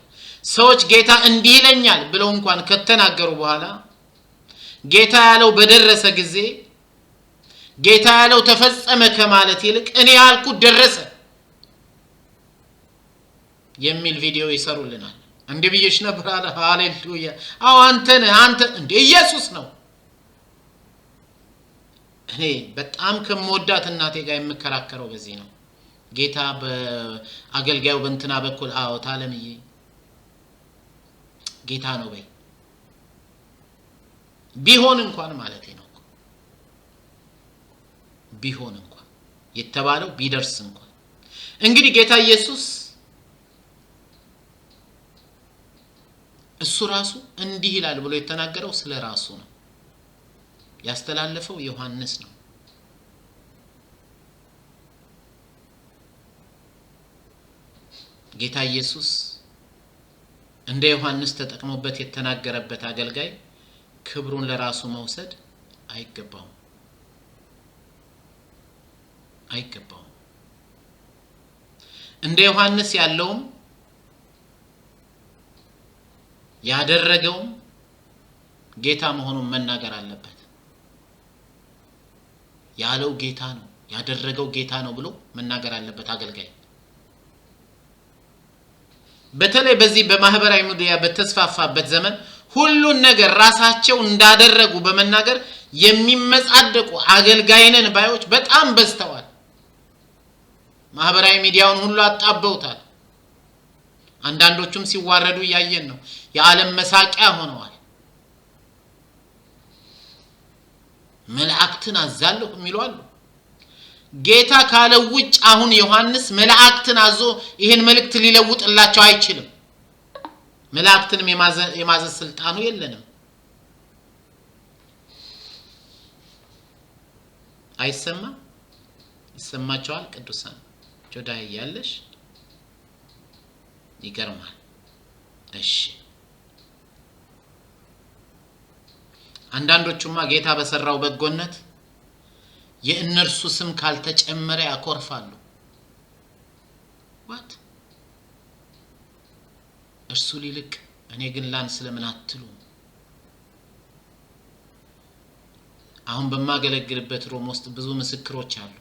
ሰዎች ጌታ እንዲህ ይለኛል ብለው እንኳን ከተናገሩ በኋላ ጌታ ያለው በደረሰ ጊዜ ጌታ ያለው ተፈጸመ ከማለት ይልቅ እኔ ያልኩት ደረሰ የሚል ቪዲዮ ይሰሩልናል። እንዴ ብዬሽ ነበር አለ። ሃሌሉያ። አዎ አንተ እንደ ኢየሱስ ነው። እኔ በጣም ከመወዳት እናቴ ጋር የምከራከረው በዚህ ነው። ጌታ በአገልጋዩ በእንትና በኩል አዎ ታለምዬ ጌታ ነው በይ ቢሆን እንኳን ማለት ነው ቢሆን እንኳን የተባለው ቢደርስ እንኳን እንግዲህ ጌታ ኢየሱስ እሱ ራሱ እንዲህ ይላል ብሎ የተናገረው ስለ ራሱ ነው። ያስተላለፈው ዮሐንስ ነው። ጌታ ኢየሱስ እንደ ዮሐንስ ተጠቅሞበት የተናገረበት አገልጋይ ክብሩን ለራሱ መውሰድ አይገባውም። እንደ ዮሐንስ ያለውም ያደረገውም ጌታ መሆኑን መናገር አለበት። ያለው ጌታ ነው ያደረገው ጌታ ነው ብሎ መናገር አለበት አገልጋይ። በተለይ በዚህ በማህበራዊ ሚዲያ በተስፋፋበት ዘመን ሁሉን ነገር ራሳቸው እንዳደረጉ በመናገር የሚመጻደቁ አገልጋይነን ባዮች በጣም በዝተዋል። ማህበራዊ ሚዲያውን ሁሉ አጣበውታል። አንዳንዶቹም ሲዋረዱ ያየን ነው። የዓለም መሳቂያ ሆነዋል። መላእክትን አዛለሁ የሚሉ አሉ። ጌታ ካለው ውጭ አሁን ዮሐንስ መላእክትን አዞ ይሄን መልእክት ሊለውጥላቸው አይችልም። መላእክትንም የማዘዝ ስልጣኑ የለንም። አይሰማ ይሰማቸዋል። ቅዱሳን ጆዳይ ያለሽ ይገርማል። እሺ አንዳንዶቹማ ጌታ በሰራው በጎነት የእነርሱ ስም ካልተጨመረ ያኮርፋሉ። what እርሱ ሊልቅ እኔ ግን ላንስ ለምን አትሉ? አሁን በማገለግልበት ሮም ውስጥ ብዙ ምስክሮች አሉ።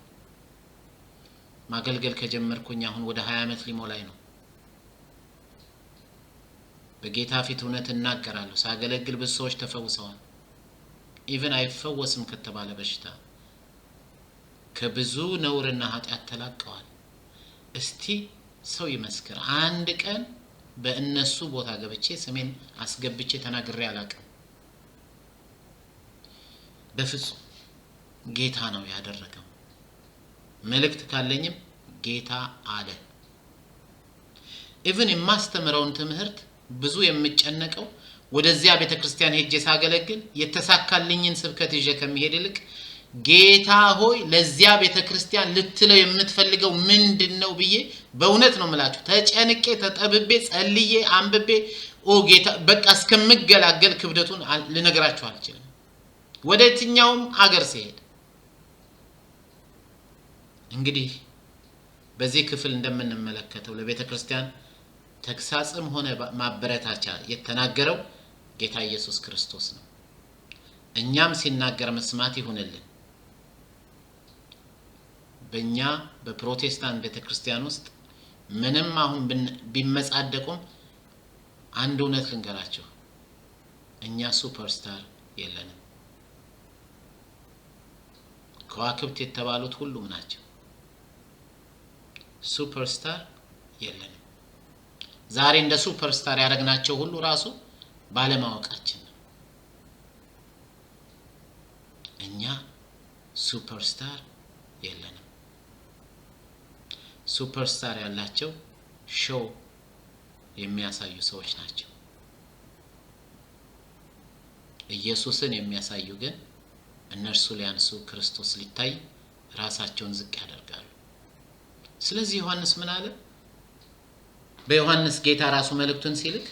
ማገልገል ከጀመርኩኝ አሁን ወደ 20 ዓመት ሊሞላኝ ነው። በጌታ ፊት እውነት እናገራለሁ። ሳገለግል ብዙ ሰዎች ተፈውሰዋል። ኢቭን አይፈወስም ከተባለ በሽታ ከብዙ ነውርና ኃጢአት ተላቀዋል። እስቲ ሰው ይመስክር። አንድ ቀን በእነሱ ቦታ ገብቼ ስሜን አስገብቼ ተናግሬ አላውቅም። በፍጹም ጌታ ነው ያደረገው። መልእክት ካለኝም ጌታ አለ። ኢቭን የማስተምረውን ትምህርት ብዙ የምጨነቀው ወደዚያ ቤተክርስቲያን ሄጄ ሳገለግል የተሳካልኝን ስብከት ይዤ ከመሄድ ይልቅ ጌታ ሆይ ለዚያ ቤተክርስቲያን ልትለው የምትፈልገው ምንድነው ብዬ በእውነት ነው የምላችሁ ተጨንቄ ተጠብቤ ጸልዬ አንብቤ ጌታ በቃ እስከምገላገል ክብደቱን ልነግራችሁ አልችልም። ወደትኛውም አገር ሲሄድ እንግዲህ በዚህ ክፍል እንደምንመለከተው ለቤተክርስቲያን ተክሳጽም ሆነ ማበረታቻ የተናገረው ጌታ ኢየሱስ ክርስቶስ ነው። እኛም ሲናገር መስማት ይሁንልን። በእኛ በፕሮቴስታንት ቤተክርስቲያን ውስጥ ምንም አሁን ቢመጻደቁም አንድ እውነት ልንገራችሁ፣ እኛ ሱፐርስታር የለንም። ከዋክብት የተባሉት ሁሉም ናቸው። ሱፐርስታር የለንም። ዛሬ እንደ ሱፐርስታር ያደረግናቸው ሁሉ ራሱ ባለማወቃችን ነው። እኛ ሱፐርስታር የለንም። ሱፐርስታር ያላቸው ሾው የሚያሳዩ ሰዎች ናቸው። ኢየሱስን የሚያሳዩ ግን እነርሱ ሊያንሱ ክርስቶስ ሊታይ ራሳቸውን ዝቅ ያደርጋሉ። ስለዚህ ዮሐንስ ምን አለ? በዮሐንስ ጌታ ራሱ መልእክቱን ሲልክ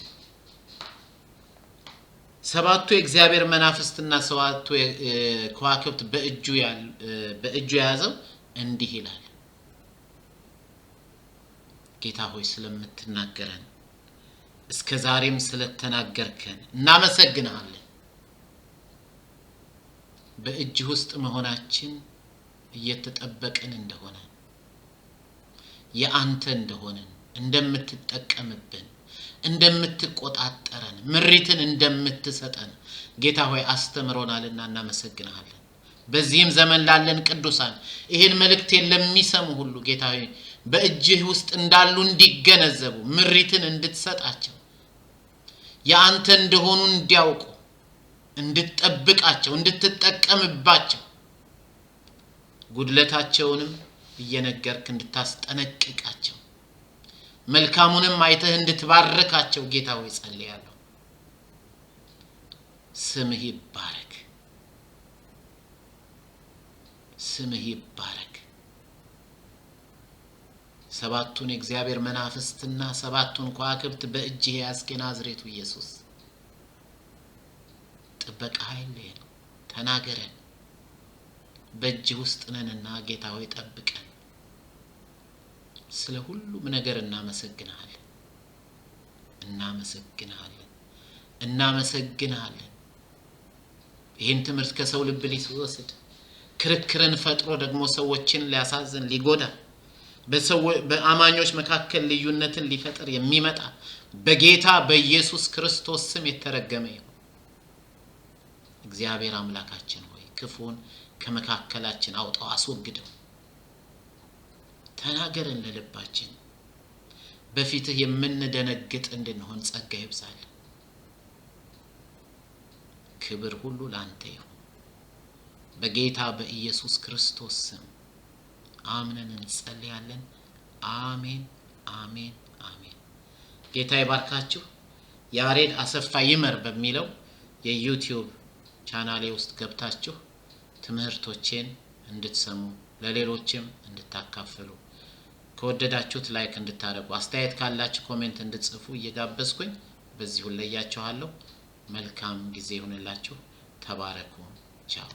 ሰባቱ የእግዚአብሔር መናፍስትና ሰባቱ ከዋክብት በእጁ ያዘው እንዲህ ይላል። ጌታ ሆይ ስለምትናገረን እስከዛሬም ስለተናገርከን እናመሰግናለን። በእጅ ውስጥ መሆናችን እየተጠበቀን እንደሆነ የአንተ እንደሆነን እንደምትጠቀምብን እንደምትቆጣጠረን ምሪትን እንደምትሰጠን ጌታ ሆይ አስተምሮናልና እናመሰግናለን። በዚህም ዘመን ላለን ቅዱሳን ይሄን መልእክቴን ለሚሰሙ ሁሉ ጌታ ሆይ በእጅህ ውስጥ እንዳሉ እንዲገነዘቡ ምሪትን እንድትሰጣቸው ያንተ እንደሆኑ እንዲያውቁ እንድትጠብቃቸው እንድትጠቀምባቸው ጉድለታቸውንም እየነገርክ እንድታስጠነቅቃቸው መልካሙንም አይተህ እንድትባርካቸው ጌታ ሆይ ጸልያለሁ። ስምህ ይባረክ፣ ስምህ ይባረክ። ሰባቱን የእግዚአብሔር መናፍስትና ሰባቱን ከዋክብት በእጅህ ያዝክ ናዝሬቱ ኢየሱስ ጥበቃ አይለየን፣ ተናገረን። በእጅህ ውስጥ ነንና ጌታ ሆይ ጠብቀን። ስለ ሁሉም ነገር እናመሰግናለን፣ እናመሰግናለን፣ እናመሰግናለን። ይህን ትምህርት ከሰው ልብ ሊወስድ ክርክርን ፈጥሮ ደግሞ ሰዎችን ሊያሳዝን ሊጎዳ በአማኞች መካከል ልዩነትን ሊፈጥር የሚመጣ በጌታ በኢየሱስ ክርስቶስ ስም የተረገመ ይሁን። እግዚአብሔር አምላካችን ሆይ ክፉን ከመካከላችን አውጣው፣ አስወግደው። ተናገረን ለልባችን፣ በፊትህ የምንደነግጥ እንድንሆን ጸጋ ይብዛልን። ክብር ሁሉ ላንተ ይሁን በጌታ በኢየሱስ ክርስቶስ ስም አምነን እንጸልያለን። አሜን፣ አሜን፣ አሜን። ጌታ ይባርካችሁ። ያሬድ አሰፋ ይመር በሚለው የዩቲዩብ ቻናሌ ውስጥ ገብታችሁ ትምህርቶቼን እንድትሰሙ ለሌሎችም እንድታካፍሉ ከወደዳችሁት ላይክ እንድታደርጉ አስተያየት ካላችሁ ኮሜንት እንድትጽፉ እየጋበዝኩኝ በዚሁ ለያችኋለሁ። መልካም ጊዜ ይሁንላችሁ። ተባረኩ። ቻው።